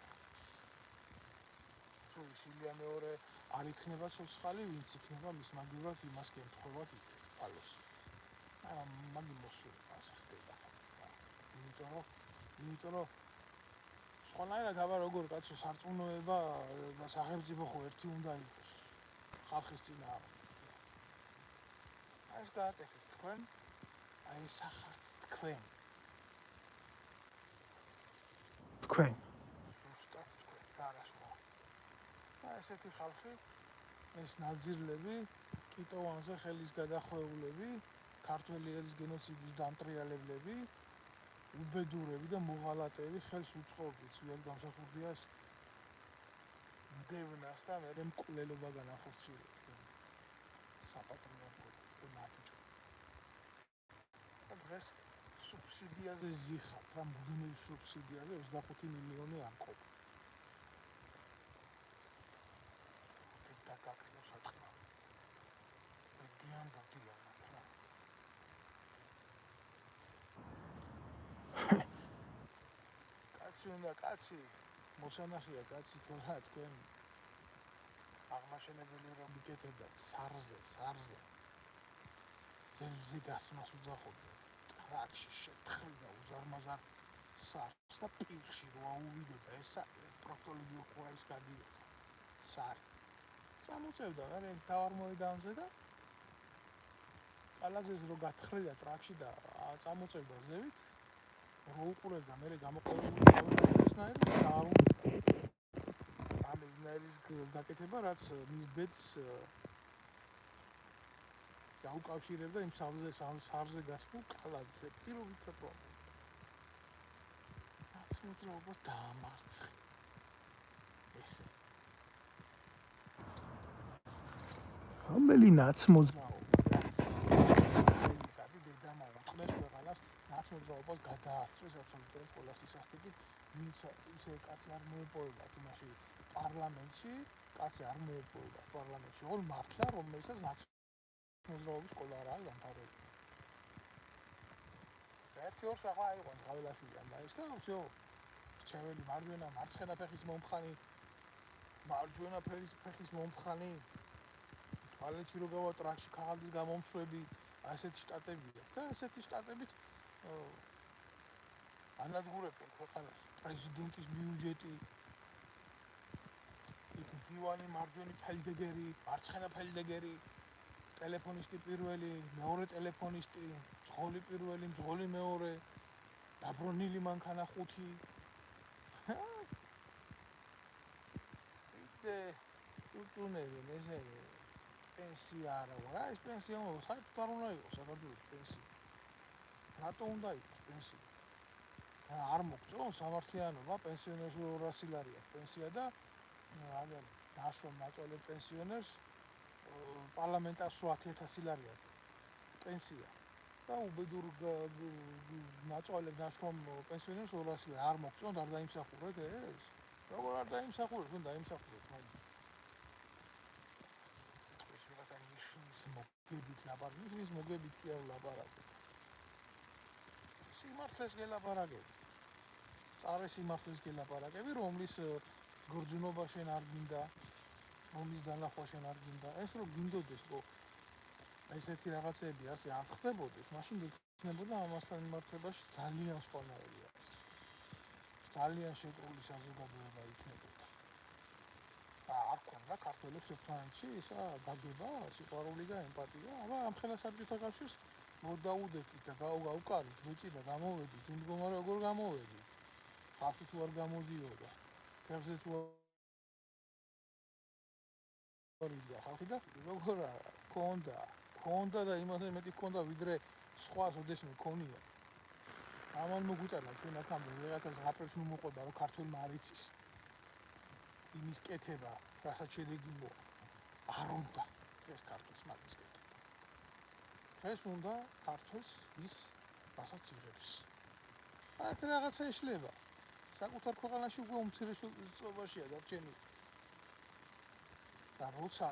თუ ისილია მეორე არ იქნება ცოცხალი, ვინც იქნება მის მაგივრად იმას გემთხვევათ ფალოსი. მაგი მოსული ასე ხდება. იმიტომ რომ სხვანაირად აბა როგორ კაცო სარწმუნოება და სახელმწიფო ხო ერთი უნდა იყოს ხალხის წინააღმდეგ. ეს გააკეთეთ თქვენ, აი სახართ თქვენ. თქვენ. ზუსტად თქვენ, არა სხვა. და ესეთი ხალხი, ეს ნაძირლები, კიტოვანზე ხელის გადახვეულები, ქართველი ერის გენოციდის დამტრიალებლები, უბედურები და მოღალატეები ხელს უწყობთ სულ გამსახურდიას დევნას და მერე მკვლელობა განახორციელებთ საპატრიარქო ნაბიჯს. დღეს სუბსიდიაზე ზიხართ, რა მუდმივ სუბსიდიაზე 25 მილიონი ამყოფ. და გაქნოს ატყვა. მეგიან ბოდიანად რა. კაცი უნდა კაცი, მოსანახია კაცი თუ რა თქვენ აღმაშენებელი რომ მიკეთებდათ სარზე. ძელზე გასმას უძახობდნენ. ტრაქში შეთხრიდა უზარმაზარ სარს და პირში რო აუვიდოდა ეს პროქტოლოგიურ ხურაის გადიოდა. სარი. წამოწევდა რა თავარ მოედანზე და კალაძეს რო გათხრიდა ტრაქში და წამოწევდა ზევით, რო უყურებდა მე გამოყენებული ესნაირი და არ უნდა. ამ ესნაირის გაკეთება რაც მის ბედს დაუკავშირებდა იმ სარზე გასულ კალაძეს პირობითად რომ ნაცმოძრაობას დაამარცხა. ესე რომელი ნაცმოძრაობა წადი დედამა უთხრეს ქვეყანას ნაცმოძრაობას გადაასწრეს აბსოლუტურად ყველა სისასტიკით, ვინც ისე კაცი არ მოეპოვებათ იმაში პარლამენტში, ორ მართლა რომელსაც ნაცმოძრაობის სკოლა არ არის დამთავრებული. ერთი ორ სახა აიყვანს გაველაშვილი ამ ის და всё რჩეველი მარჯვენა მარცხენა ფეხის მომხანი მარჯვენა ფეხის მომხანი თვალეთში რო გავა ტრაქში ქაღალდის გამომსვები ასეთი შტატებია და ასეთი შტატებით ანადგურებენ ქვეყანას პრეზიდენტის ბიუჯეტი იქ დივანი მარჯვენი ფელდეგერი მარცხენა ფელდეგერი ტელეფონისტი პირველი, მეორე ტელეფონისტი, მძღოლი პირველი, მძღოლი მეორე, დაბრუნილი მანქანა 5. კიდე წუწუნები ესენი პენსია არა ვარ, ეს პენსია საერთოდ არ უნდა იყოს საქართველოს პენსია. რატო უნდა იყოს პენსია? არ მოგწონს სამართლიანობა, პენსიონერს 200 ლარი აქვს პენსია და აგერ ნაშრომ მაწვავებ პენსიონერს პარლამენტარს 8000 ლარი აქვს პენსია და უბედურ მაწვალებ ნაშრომ პენსიონერს 200 ლარი არ მოგწონთ არ დაიმსახურეთ ეს? როგორ არ დაიმსახურეთ? თქვენ დაიმსახურეთ. ეს ვიღაცა ნიშნის მოგებით ლაპარაკი, ის მოგებით კი არ ლაპარაკი. სიმართლეს გელაპარაკები. წარე სიმართლეს გელაპარაკები, რომლის გრძნობა შენ არ გინდა, რომლის დანახვა შენ არ გინდა. ეს რომ გინდოდეს, რომ ესეთი რაღაცები ასე არ ხდებოდეს, მაშინ გექნებოდა ამასთან მიმართებაში ძალიან სხვანაირი არის. ძალიან შეკრული საზოგადოება იქნებოდა. არ ქონდა ქართველებს ერთმანეთში ისა დაგება, სიყვარული და ემპათია. აბა ამ ხელა საბჭოთა კავშირს მოდაუდეთით და გავუკარით, ბიჭი და გამოვედით, იმ მდგომარე როგორ გამოვედით. ხალხი თუ არ გამოდიოდა, ფეხზე თუ არ იდა ხალხი და როგორ არა, ქონდა და იმაზე მეტი ქონდა, ვიდრე სხვას ოდესმე ქონია. ამან მოგვიტანა ჩვენ აქამდე რაღაცას ღაფებს მომოყვება, რომ ქართველმა არ იცის. იმის კეთება, რასაც შედეგი მოყვა. არ უნდა დღეს ქართულს მაგის კეთება. დღეს უნდა ქართულს ის, რასაც იღებს. აი რაღაცა ეშლება. საკუთარ ქვეყანაში უკვე უმცირესობაშია დარჩენილი. და როცა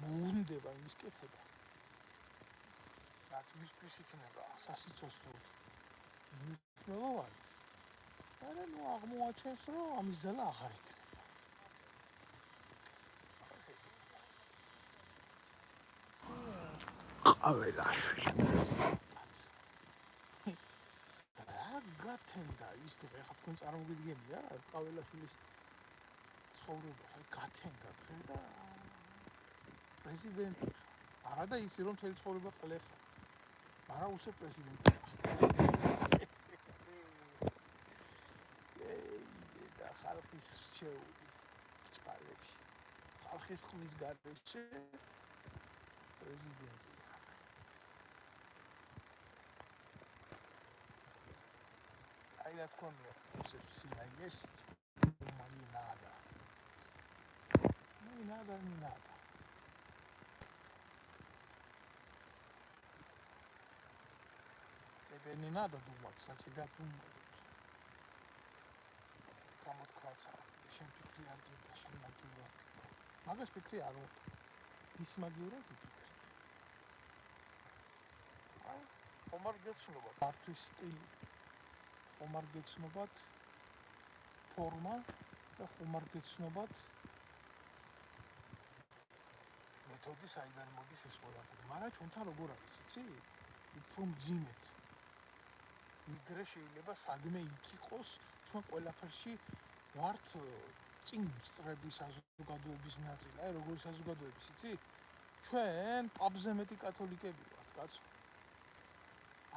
მოუნდება იმის კეთება, რაც მისთვის იქნება სასიცოცხლო მნიშვნელოვანი, არა ნუ აღმოაჩენს, რომ ამის ძალა აღარ იქნება. ყაველაშვილი. რა გათენდა ის დღე, ახლა თქვენ წარმოგიდგენია ყაველაშვილის ცხოვრება, გათენდა დღე და პრეზიდენტი ხარ. არა და ისი რომ მთელი ცხოვრება ყლე ხარ. არა უცებ პრეზიდენტი ხარ. და ხალხის რჩეული წყალებში. ხალხის ხმის გარეშე პრეზიდენტი. აი რა თქონია, სინაიეს მანი nada. No nada ni nada. Тебе не надо думать, за тебя думают. Кому-то кваца, შენ ფიქრი არ გინდა, შენ მაგივრად. მაგას ფიქრი არ უნდა. ის მაგივრად იფიქრე. აი, ხომარ გეცნობა, მართვის სტილი. ხომარ გეცნობათ ფორმა და ხომარ გეცნობათ მეთოდი, საიდან მოდის ეს ყველაფერი. მაგრამ ჩვენთან როგორ არის, იცი? უფრო მძიმედ. ვიდრე შეიძლება სადმე იქ იყოს, ჩვენ ყველაფერში ვართ წინ სწრები საზოგადოების ნაწილი. აი როგორი საზოგადოების, იცი? ჩვენ პაპზე მეტი კათოლიკები ვართ, კაცო.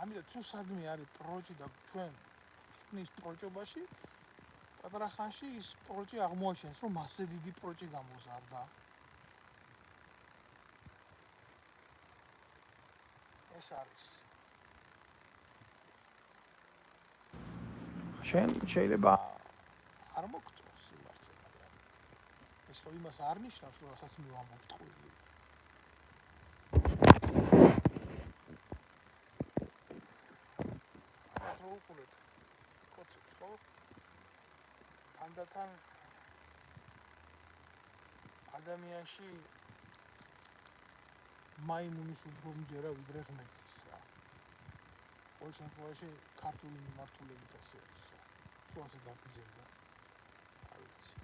ამიტომ თუ სადმე არის პროჭი და ჩვენ ვწვნის პროჭობაში, პატარა ხანში ის პროჭი აღმოაჩენს, რომ მასზე დიდი პროჭი გამოზარდა. ეს არის. შენ შეიძლება არ მოგწონს სიმართლე, მაგრამ ეს ხო იმას არ ნიშნავს, რომ რასაც მე ვამბობ ტყუილი. რა უყურებ? კოცებს ხო? თანდათან ადამიანში მაიმუნის უფრო მჯერა ვიდრე ღმერთის რა. ყოველ შემთხვევაში ქართული მიმართულებით ასე არის რა. თუ ასე გაგრძელდა. არ ვიცი.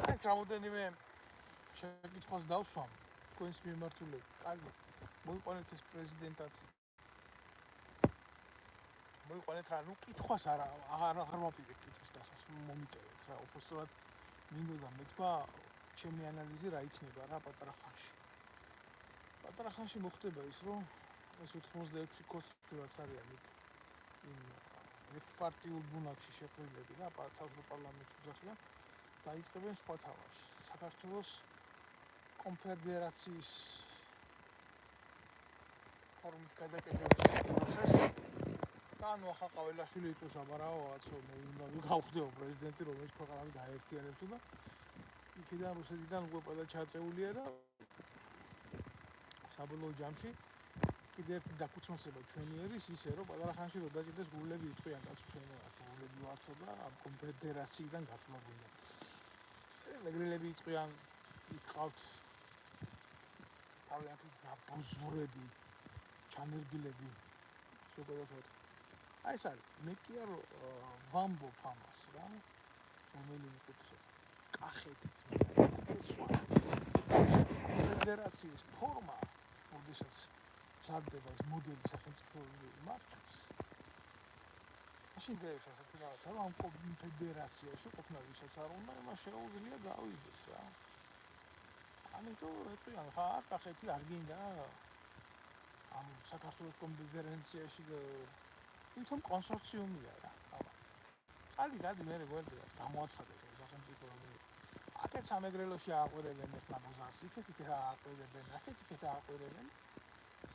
აი რამოდენიმე შეკითხვას დავსვამ თქვენს მიმართულებით. კარგი. მოიყვანეთ ეს პრეზიდენტად. მოიყვანეთ რა, ნუ კითხვას აღარ მაპირებ კითხვის დასასრულს მომიტევეთ რა. უბრალოდ მინდოდა მეთქვა ჩემი ანალიზი რა იქნება რა პატარა ხანში. პატარა ხანში მოხდება ის, რომ ეს 86 კოს რაც არიან იმ ერთპარტიულ ბუნაკში შეყრილები და თავზე პარლამენტს უძახიან, დაიწყებენ სხვა თამაშს. საქართველოს კონფედერაციის ფორმით გადაკეთების პროცესს და ნუ ახლა ყაველაშვილი იწვევს აბარაოაც, რომ მე უნდა გავხდეო პრეზიდენტი, რომელიც ქვეყანას გაერთიანებს და იქიდან რუსეთიდან უკვე ყველა ჩაწეულია და საბოლოო ჯამში კიდევ ერთი დაქუცმასება ჩვენი ერის ისე, რომ პატარა ხანში რო დაჭირდეს გულები იტყვიან, კაცო ჩვენ გულები ვართო და ამ კონფედერაციიდან გასვლა გვინდა. მეგრელები იტყვიან, იყავთ თავიანთი დაბოზრები, ჩანერგილები ზოგადად. აი ეს არის, მე კი არ ვამბობ ამას რა, რომელიმე კუთხე. კახეთიც ფედერაციის ფორმა, როდესაც მზადდება ეს მოდელი სახელმწიფოებრივი მართვის, მაშინ დღესაც რაღაცა რომ ამ კონფედერაციაში ყოფნა ვისაც არ უნდა, იმას შეუძლია გავიდეს რა. ამიტომ ეტყვიან, ხა კახეთი არ გინდა ამ საქართველოს კონფედერაციაში თვითონ კონსორციუმია რა. წადი მე გვერდზეც გამოაცხადეს სახელმწიფოებრივი. აქეთ სამეგრელოში ააყვირებენ ერთ ნაბოზას, იქეთ ააყვირებენ, აქეთ ააყვირებენ.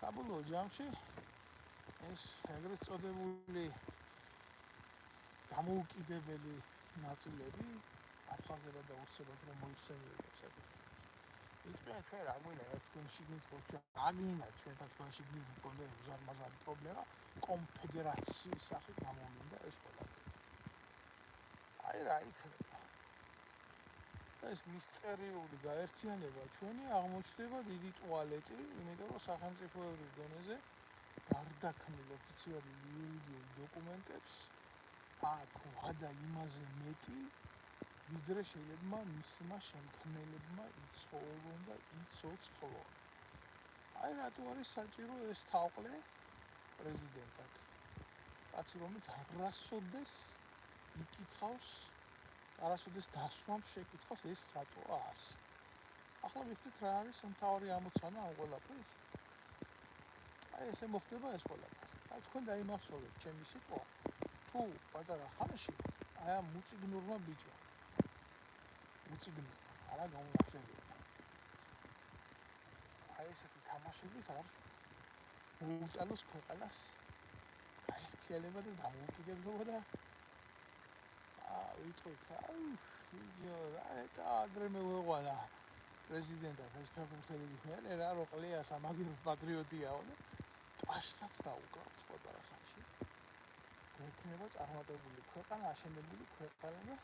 საბოლოო ჯამში ეს ეგრეთ წოდებული გამოუკიდებელი ნაწილები აფხაზებად და ოსებად რომ მოიხსენიებენ საკუთრებას. იტყვიან ჩვენ რა გვინდა თქვენ შიგნით ჩვენ აგინდა ჩვენთან თქვენ შიგნით მქონდა უზარმაზარი პრობლემა კონფედერაციის სახით გამოვლინდა ეს ყველაფერი. აი რა იქნება. ეს მისტერიული გაერთიანება ჩვენი აღმოჩნდება დიდი ტუალეტი, იმიტომ რომ სახელმწიფოებრივ დონეზე გარდაქმნილ ოფიციალურ იურიდიულ დოკუმენტებს აქ ვადა იმაზე მეტი, ვიდრე შეიძლება მისმა შემქმნელებმა იცხოვონ და იცოცხლონ. აი რატო არის საჭირო ეს თაყვლე პრეზიდენტად. კაცი რომელიც არასოდეს იკითხავს, არასოდეს დასვამს შეკითხვას ეს რატოა ასე. ახლა ვიხდით რა არის მთავარი ამოცანა ამ ყველაფრის. აი ესე მოხდება ეს ყველაფერი. აი თქვენ დაიმახსოვრეთ ჩემი სიტყვა. თუ პატარა ხანში აი ამ მუწიგნურმა ბიჭმა მუწიგნურმა არა გაუნახლებია. აი ესეთი თამაშებით არ მოუტანოს ქვეყანას გაერთიანება და დამოუკიდებლობა და ვიტყვით ადრე მევეღვანა პრეზიდენტად ეს ფეხბურთელი მე რა რო ყლიას ამაგერ პატრიოტიაო და პაშსაც დაუკრავთ პატარა ხანში. გვექნება წარმატებული ქვეყანა, აშენებული ქვეყანა და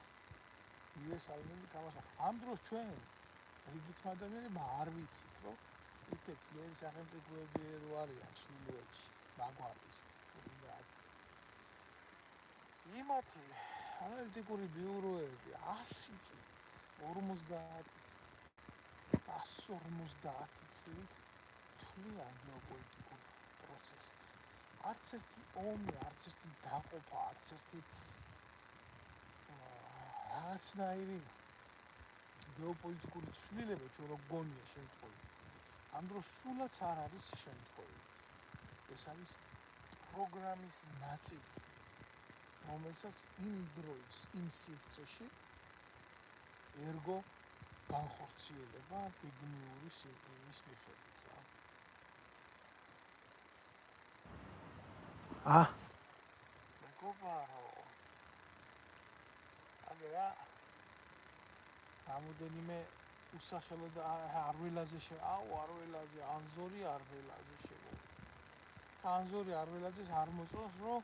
იესალმელი თამაშა. ამ დროს ჩვენ რიგით ადამიანებმა არ ვიცით, რომ იქეთ ძლიერი სახელმწიფოები რო არიან ჩრდილოეთში, მაგვარისით. იმათი ანალიტიკური ბიუროები 100 წლით, 50 წლით თვლიან გეოპოლიტიკურ პროცესებს. არც ერთი ომი, არც ერთი დაყოფა, არც ერთი რაღაცნაირი გეოპოლიტიკური ცვლილება ჩვენ რო გონია შემთხვევით. ამ დროს სულაც არ არის შემთხვევით. ეს არის პროგრამის ნაწილი. რომელსაც იმ დროის, იმ სივრცეში ერგო განხორციელება გეგმიური სიკვდილის მიხედვით რა. მეგობარო. აგერა რამოდენიმე უსახელო და არველაზე არველაზე, ანზორი არველაზე შემოვიდა. ანზორი არველაძეს არ მოწონს, რომ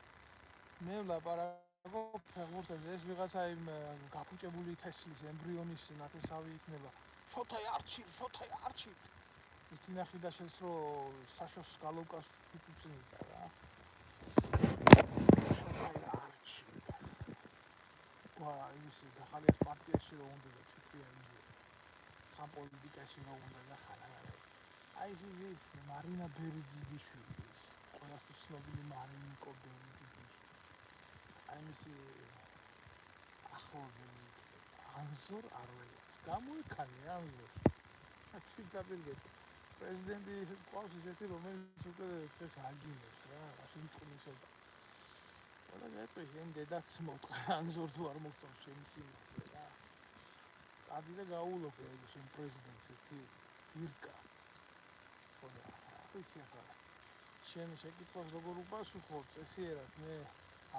მე ვლაპარაკობ ფეხბურთებზე, ეს ვიღაცა იმ გაფუჭებული თესლის ემბრიონის ნათესავი იქნება. შოთაი არჩილ. ის თინახი დაშელს, რომ საშოს გალოვკას უწუწნიდა რა. შოთაი არჩილ. ის ახალია პარტიაში რომ უნდა თვითია იზე. ხან პოლიტიკაში რომ უნდა და ხან აი ის მარინა ბერიძის შვილი ის. ყველასთვის ცნობილი მარინიკო ბერიძის აი მისი ახლობელი ანზორ არველაც გამოიქანე ანზორ. თვითდაპირგეთ პრეზიდენტი ყავს ისეთი რომელიც უკვე დღეს აგინებს რა, მაშინ ტყნისობა. ყველა გეტყვი შენ დედაც მოტყვა ანზორ თუ არ მოგწონს შენი სიმართლე რა. წადი და გაულობ შენ პრეზიდენტს ერთი ირკა. ხოლმე ისი ახლა შენ შეკითხვას როგორ უპასუხობ წესიერად მე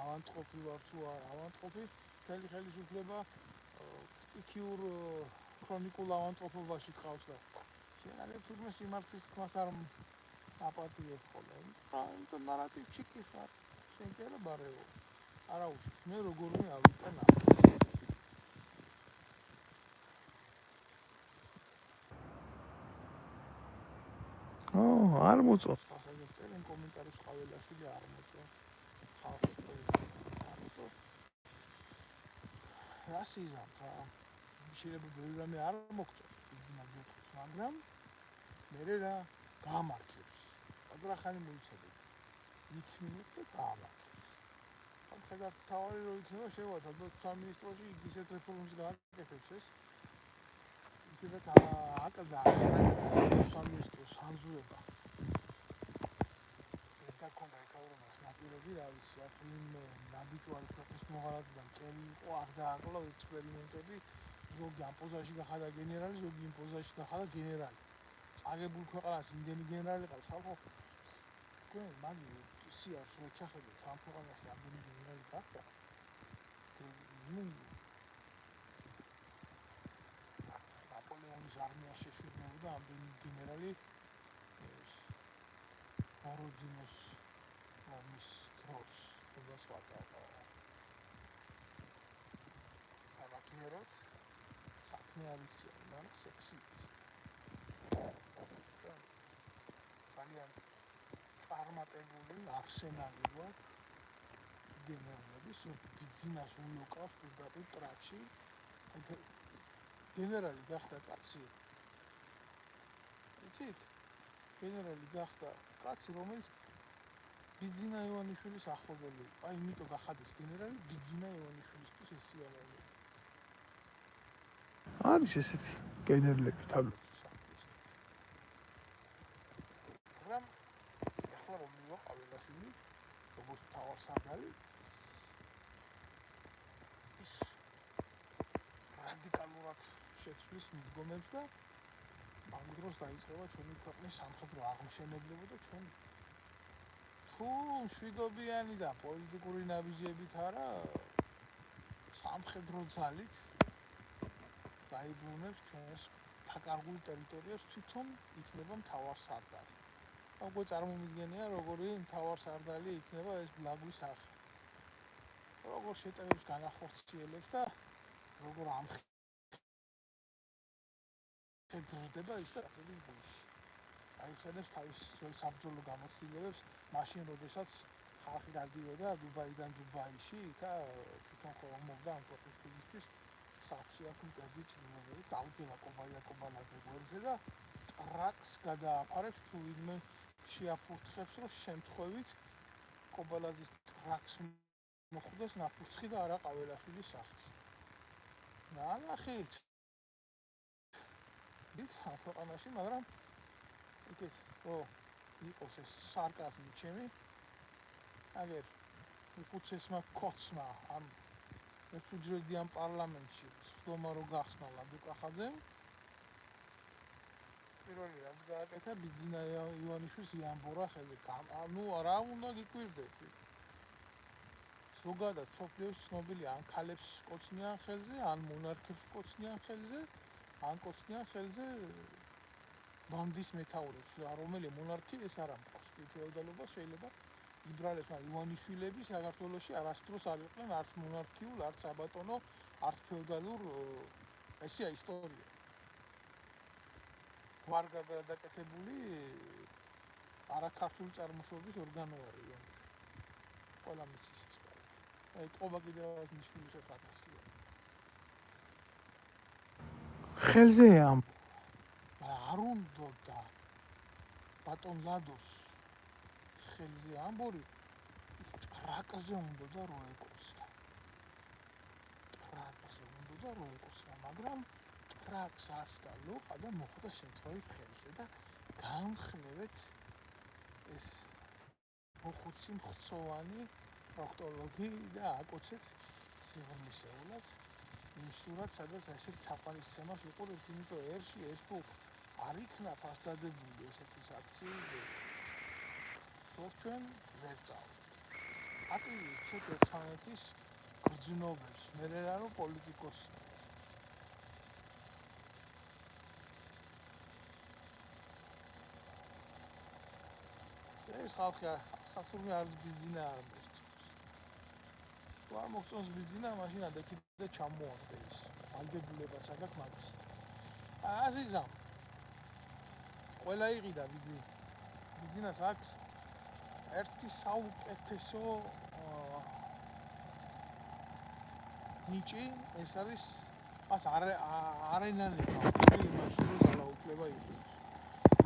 ავანტყოფი ვარ თუ არ ავანტყოფი, მთელი ხელისუფლება სტიქიურ ქრონიკულ ავანტყოფობაში ყავს და შენ აგერ თურმე სიმართლის თქმას არ აპატიებ ხოლმე. ამიტომ ნარატივში კი ხარ, შენ კი არა ბარეო. არა უშავს, მე როგორმე ავიტან ამას. არ მოწონს. ხალხს წერენ კომენტარებს ყაველაშვილი არ მოწონს. ხალხს ამიტომ რას იზამ ხა შეიძლება ბევრი რამე არ მოგწონს ბიზნა გეტყვით, მაგრამ მე რა გამართლებს. აგრახანი მოიცადე. იცმინეთ და გამართლებს. ამ ხედავთ თავი რო იქნება შევათვალოთ სამინისტროში ისეთ რეფორმებს გააკეთებს ეს ისედაც აკლდა სამინისტროს ანზურება. და კონდა ეკავრონას ნაპირები რა ვიცი აქ ვინმე ნაბიჯვარი ქვეყნის მოღალატე და მტერი იყო არ დააკლა ექსპერიმენტები ზოგი ამ პოზაში გახადა გენერალი ზოგი იმ პოზაში გახადა გენერალი წაგებულ ქვეყანას იმდენი გენერალი ყავს ხალხო თქვენ მაგი სიარს რო ჩახედოთ ამ ქვეყანაში ამდენი გენერალი გახდა ნუ ნაპოლეონის არმია შეშვებოდა ამდენი გენერალი ოროდინოს ომის დროს თუნდაც ვატაყო სამაგიეროდ საქმე არის მაგრამ სექსიც ძალიან წარმატებული არსენალი გვაქვს გენერალების ბიზნეს უნოკავს პირდაპირ ტრაქში გენერალი გახდა კაცი იცით გენერალი გახდა კაცი რომელიც ბიძინა ივანიშვილის ახლობელი იყო. აი იმიტომ გახადეს გენერალი ბიძინა ივანიშვილისთვის ეს სიამოვნებაა. არის ესეთი გენერლები თაბლო. მაგრამ ახლა რომ მივა ყაველაშვილი როგორც მთავარსარდალი ის რადიკალურად შეცვლის მიდგომებს და ამ დროს დაიწყება ჩვენი ქვეყნის სამხედრო აღმშენებლობა და ჩვენ თუ მშვიდობიანი და პოლიტიკური ნაბიჯებით არა სამხედრო ძალით დაიბრუნებს ჩვენს დაკარგულ ტერიტორიებს თვითონ იქნება მთავარსარდალი. უკვე წარმომიდგენია როგორი მთავარსარდალი იქნება ეს ბლაგვის სახე. როგორ შეტევებს განახორციელებს და როგორ ამხედრდება ის და წების გულში. აიხსენებს თავის ძველ საბრძოლო გამოცდილებებს მაშინ როდესაც ხალხი დადიოდა დუბაიდან დუბაიში და თვითონ ხომობდა ამ ქვეყნისთვის საქმე აქ მტერდი ჭრილობები დაუდგება კობაიაკობალაძე გვერდზე და ტრაკს გადააფარებს თუ ვინმე შეაფურთხებს რომ შემთხვევით კობალაძის ტრაკს მოხვდეს ნაფურთხი და არა ყაველაშვილის სახის. ნახეთ ის ქვეყანაში მაგრამ იქეთ ო იყოს ეს სარკაზმი ჩემი აგერ უკუცესმა კოცმა ამ ერთუჯრედიან პარლამენტში სხდომა რო გახსნა ლადუკახაძემ პირველი რაც გააკეთა ბიძინა ივანიშვილს იამბორა ხელზე ნუ რა უნდა გიკვირდეთ ზოგადად სოფლიოს ცნობილი ან ქალებს კოცნიან ხელზე ან მონარქებს კოცნიან ხელზე ან კოცნიან ხელზე ბანდის მეთაურებს რომელი მონარქი ეს არ ამყავს ფეოდალობა შეიძლება იბრალებსა ივანიშვილები საქართველოში არასდროს არ იყვნენ არც მონარქიულ არც საბატონო არც ფეოდალურ ესეა ისტორია ვარ გადაკეთებული არაქართული წარმოშობის ორგანოარი ყველა მიცის ეს აი ყობა კიდევ ნიშნული ხათასლია ხელზე ამ არ უნდა და ბატონ ლადოს ხელზე ამბორი ტრაკზე უნდა და რო ეკოცნა მაგრამ ტრაკს ასდა ლოყა და მოხვდა შემთხვევით ხელზე და განხნევეთ ეს მოხუცი მხცოვანი პროქტოლოგი და აკოცეთ სიღრმისეულად იმ სურათს სადაც ესეთ თაყვანისცემას უყურებთ იმიტომ ერში ეს თუ არ იქნა ფასდადებული ესეთი აქციები ჩვენ ვერ წავდით აკივი ცოტა ერთმანეთის გრძნობებს მე რა რომ პოლიტიკოსი ეს ხალხი საფურმე არც ბიზინა არ მოსწონს თუ არ მოგწონს ბიზინა მაშინ ადაკი და ჩამოაგდე ის ალდებულებაც აქ მაგის აზიზამ ყველა იყიდა ბიზინა ბიზნეს აქვს ერთი საუკეთესო ნიჭი, ეს არის არენანება, იმაში რომ ძალაუფლება იყოს.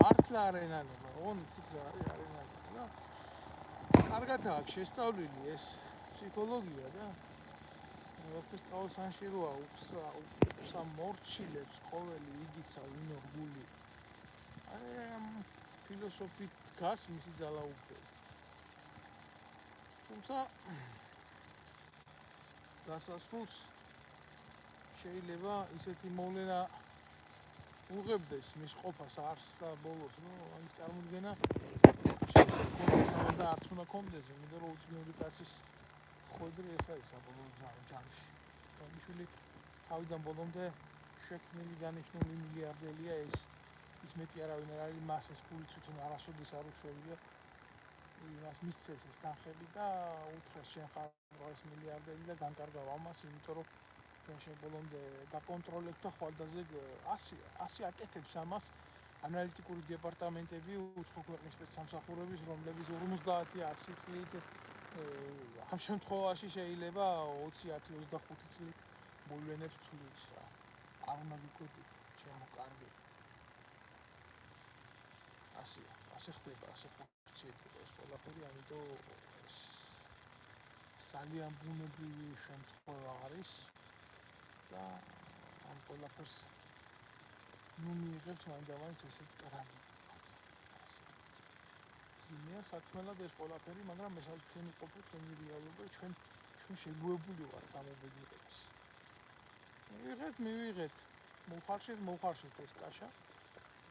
მართლა არენანება, ოღონდ იცით რა არის არენანება და კარგად აქვს შესწავლილი ეს ფსიქოლოგია და ვეფხისტყაოს წყალსანში როა უფსა მორჩილებს ყოველი იგიცა ვინო რგული. აი ამ ფილოსოფიით დგას მისი ძალაუფლება. თუმცა დასასრულს შეიძლება ისეთი მოვლენა უღებდეს მის ყოფას არს და ბოლოს ამის წარმოქმნა და არც უნდა კონდეს, იმიტომ რომ უცნაური კაცის ხვედრი ეს არის საბოლოო ჯამში. თუმცა თავიდან ბოლომდე შექმნილი დანიშნული მილიარდელია ის მეტი არავინ არ არის, მას ეს ფული თვითონ არასოდეს არ უშევია. იმას მისცეს ეს თანხები და უთხრეს შენ ხარ ეს მილიარდელი და განკარგავ ამას, იმიტომ რომ ჩვენ ბოლომდე დაკონტროლებ და ხვალდაზე 100 აკეთებს ამას ანალიტიკური დეპარტამენტები უცხო ქვეყნის სპეცსამსახურების, რომლებიც 50-100 წლით ამ შემთხვევაში შეიძლება 20-25 წლით მოვლენებს თulis რა. არ უნდა გიკვირდით, შემოკარგეთ. ასე ხდება, ასე ხდება ეს ყველაფერი, ამიტომ ეს ძალიან ბუნებრივი შემთხვევა არის და ამ ყველაფერს მიიღებთ მაინც ესე ტრაგედიად. ძიმეა სათქმელად ეს ყველაფერი, მაგრამ ეს არის ჩვენი ყოფა, ჩვენი რეალობა, ჩვენ შეგვეუბნები ვართ ამ ობედნიერებას. მივიღეთ, მოვხარშეთ ეს კაშა.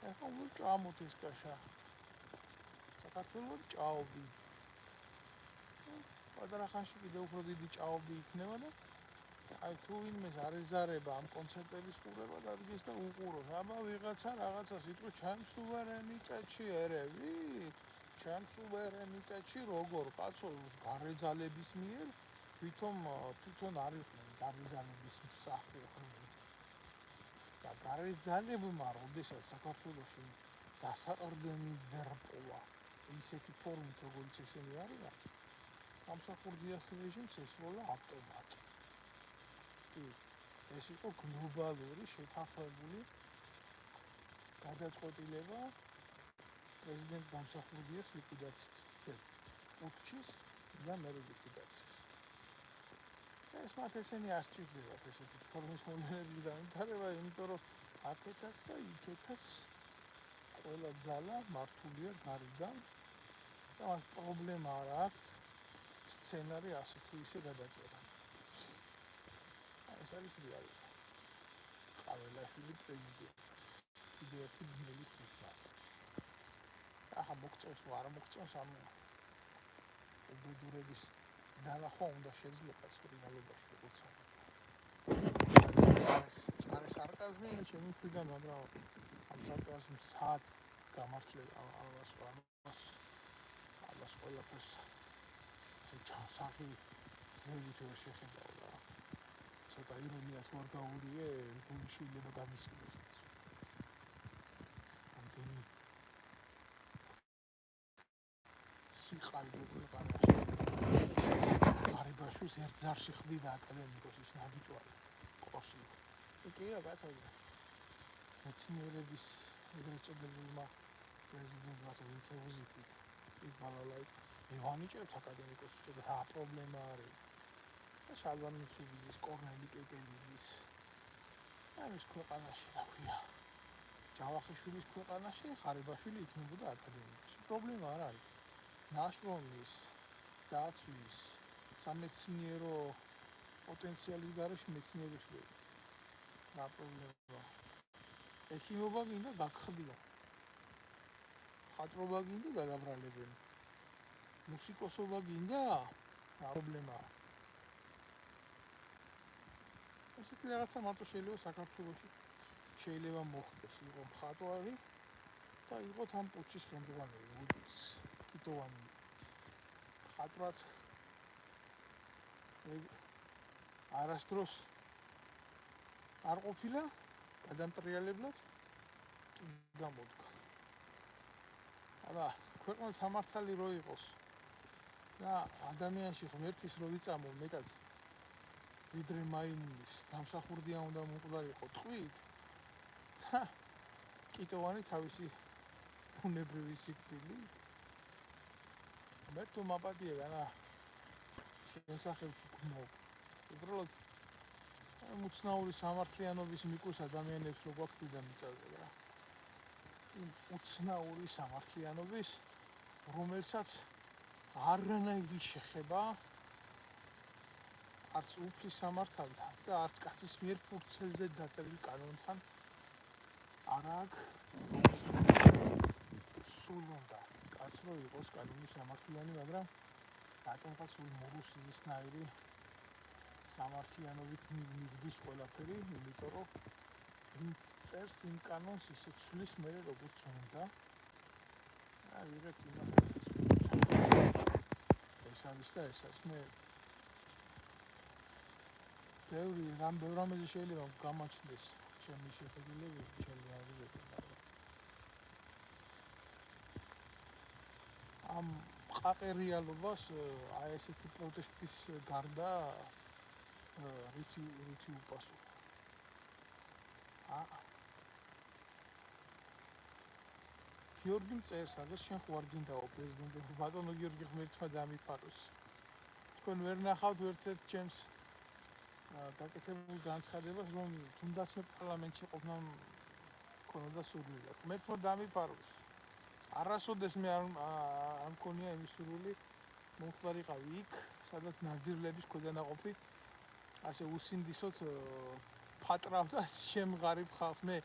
ეხლა ვჭამოთ ეს კაშა. საქართველოს ჭაობი. პატარა ხანში კიდევ უფრო დიდი ჭაობი იქნება და აი თუ ვინმეს არ ეზარება ამ კონცერტების ყურება დადგეს და უყუროს. აბა ვიღაცა რაღაცას იტყვის ჩემ სუვერენიტეტში ერევი, ჩემ სუვერენიტეტში როგორ კაცო გარეძალების მიერ თვითონ არიყვნენ გარეძალების მსახურები. და გარეძალებმა როდესაც საქართველოში დასაყრდენი ვერ პოვა ისეთი ფორმით როგორც ესენი არიან, სამსახურდიას რეჟიმს ესროლა ავტომატი. ეს იყო გლობალური შეთანხმებული გადაწყვეტილება პრეზიდენტ გამსახურდიას ლიკვიდაციის. უჩის და მე ლიკვიდაციის. ეს მათ ესენი არ სჭირდებათ ესეთი ფორმის მოვლენების განვითარება, იმიტომ რომ აქეთაც და იქეთაც ყველა ძალა მართულია გარედან და მას პრობლემა არ აქვს სცენარი ასე თუ ისე გადაწერა. ეს არის რეალობა. ყაველაშვილი პრეზიდენტი. კიდევ ერთი ბნელი სისხლი. ახლა მოგწევს თუ არ მოგწევს ამ უბედურების დანახვა უნდა შეძლებას რეალობაში როცა. არის სარკაზმი ჩემი მხრიდან, მაგრამ ამ სარკაზმს სად გამართლება ამას ყველაფერს ჩასახი ზევით ვერ შეხედავ რა. ცოტა ირონია თუ არ გაურიე, გული შეიძლება გამისკდეს. ამდენი სიყალბე ქვეყანაში ღარიბაშვილს ერთ ზარში ხდიდა აკადემიკოსის ნაბიჯვარი ყოში. კი კაცია მეცნიერების ეგრეთ წოდებულმა პრეზიდენტმა ვინცევოზიტი იბალალაი მევანიჭებთ აკადემიკოსს უწოდეთ რა პრობლემა არის და შალვან მიცუბიძის კორნელი კეკელიძის ამის ქვეყანაში რა ქვია ჯავახიშვილის ქვეყანაში ღარიბაშვილი იქნებოდა აკადემიკოსი. პრობლემა არ არის ნაშრომის დაცვის სამეცნიერო პოტენციალის გარეშე მეცნიერი ხდება. რა პრობლემაა? ექიმობა გინდა გაგხდია. ხატრობა გინდა დაგაბრალებენ. მუსიკოსობა გინდა? რა პრობლემაა? ესეთი რაღაცა მარტო შეიძლება საქართველოში შეიძლება მოხდეს. იყო მხატვარი და იყო თან პუჩის ხელმძღვანელი, როგორც კიტოვანი. მხატვრად არასდროს არ ყოფილა გადამტრიალებლად კი გამოდგა. აბა ქვეყნის სამართალი რო იყოს და ადამიანში ღმერთის რო ვიწამო მეტად ვიდრე მაიმუნის გამსახურდია უნდა მომკვდარიყო ტყვით და კიტოვანი თავისი ბუნებრივი სიკვდილით ღმერთო მაპატიე განა შესახებს უქმობ უბრალოდ უცნაური სამართლიანობის მიკუს ადამიანებს რო გვაქვს და მიწაზე რა იმ უცნაური სამართლიანობის რომელსაც არანაირი შეხება არც უფლის სამართალთან და არც კაცის მიერ ფურცელზე დაწერილ კანონთან არ აქვს სულ უნდა კაც რო იყოს კანონის სამართლიანი მაგრამ რატომღაც სულ მორუსიზისნაირი სამართლიანობით მიგდის ყველაფერი იმიტომ რომ ვინც წერს იმ კანონს ისე ცვლის მე როგორც უნდა და ვიღებთ იმას ეს არის და ესაც მე ბევრი რამეზე შეიძლება გამაჩნდეს ჩემი შეხედულები ჩემი აზრები ამ ყაყერიალობას აი ესეთი პროტესტის გარდა რითი უპასუხო გიორგიმ წერს აგერ შენ ხო არ გინდაო პრეზიდენტი ბატონო გიორგი ღმერთმა დამიფაროს თქვენ ვერ ნახავთ ვერცერთ ჩემს გაკეთებულ განცხადებას რომ თუნდაც მე პარლამენტში ყოფნა მქონოდა სურვილი ღმერთმა დამიფაროს არასოდეს მე არ მქონია იმის სურვილი მომხდარიყავი იქ სადაც ნაძირლების ქვედანაყოფი ასე უსინდისოდ ფატრავდა შემღარიბ ხალხს მე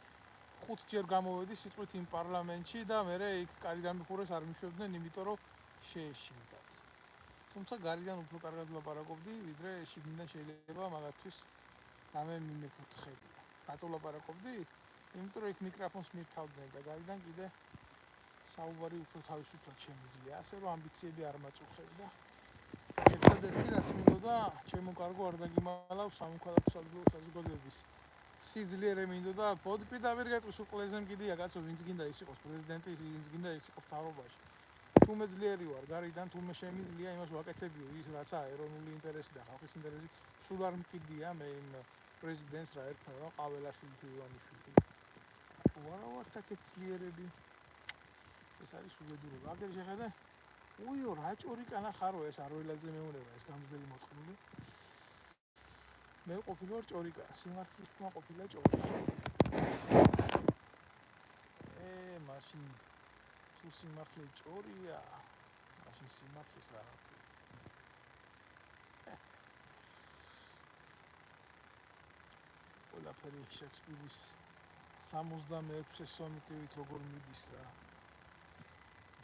5 ჯერ გამოვედი სიტყვით იმ პარლამენტში და მე იქ კარი დამიხურეს არ მიშვებდნენ იმიტომ რომ შეეშინდათ თუმცა გარიდან უფრო კარგად ვლაპარაკობდი ვიდრე შიგნიდან შეიძლება მაგათთვის რამე მიმეფრთხებია რატო ვლაპარაკობდი იმიტომ რომ იქ მიკროფონს მირთავდნენ და გარიდან კიდე საუბარი უფრო თავისუფლად შემიძლია ასე რომ ამბიციები არ მაწუხებდა ერთადერთი რაც მინდოდა ჩემო კარგო არ დაგიმალავ სამოქალაქო საზოგადოების სიძლიერე მინდოდა პოდპიტავერ გეტყვის უყლეზემ კიდია კაცო ვინც გინდა ის იყოს პრეზიდენტი ვინც გინდა ის იყოს მთავრობაში თუმე ძლიერი ვარ გარიდან თუმე შემიძლია იმას ვაკეთებიო ის რაცა ეროვნული ინტერესი და ხალხის ინტერესი სულ არ მკიდია მე იმ პრეზიდენტს რა ერქვა ყაველაშვილი თუ ივანიშვილი ვარა ვარ taket ძლიერები ეს არის უბედურება აგერ შეხედე უიო რა ჭორიკანა ხარო ეს არველაძე მეუნება ეს გამძლელი მოწყობილი მე ყოფილი ვარ ჭორიკა სიმართლის თქმა ყოფილა ჭორიკა მაშინ თუ სიმართლე ჭორია მაშინ სიმართლის რა ყველაფერი შექსპირის 66 სონეტივით როგორ მიდის რა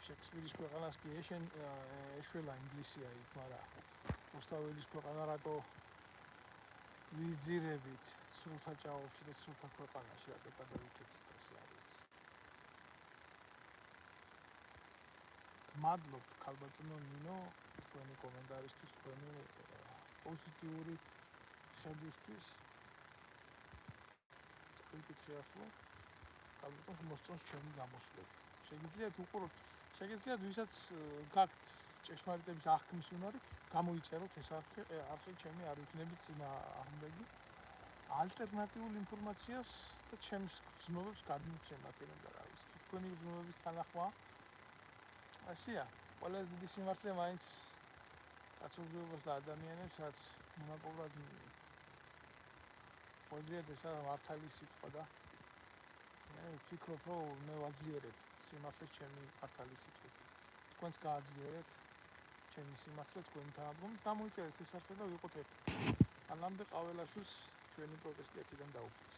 შექსპირის ქვეყანას კი ეშველა ინგლისია იქ მაგრამ ოსტაველის ქვეყანა რატო ვიზირებით სულთა ჭაობში და სულთა ქვეყანაში რატო გადავიქეცით ესე არის მადლობთ ქალბატონო ნინო თქვენი კომენტარისთვის თქვენი პოზიტიური შეფასებისთვის წავიკითხე ახლა ქალბატონს მოსწონს ჩემი გამოსვლები შეგიძლიათ უყუროთ შეგიძლიათ ვისაც გაქვთ ჭეშმარიტების აღქმის უნარი გამოიწეროთ ეს არხი ჩემი არ ვიქნებით წინააღმდეგი ალტერნატიულ ინფორმაციას და ჩემს გრძნობებს გადმოცემათ და რა ვიცი თქვენი გრძნობების თანახმა ასია ყველაზე დიდი სიმართლე მაინც კაცობრიობას და ადამიანებს რაც მონაპოვრად ხოდიათ ესა მართალი სიტყვა და მე ვფიქრობ რომ მე ვაძლიერებ სიმართლეს ჩემი მართალი სიტყვით თქვენს გააძლიერეთ ჩემი სიმართლე თქვენ გამოიწერეთ ეს არხი და ვიყოთ ერთად ანამდე ყაველაშვილს ჩვენი პროტესტი აქედან დაუკვირს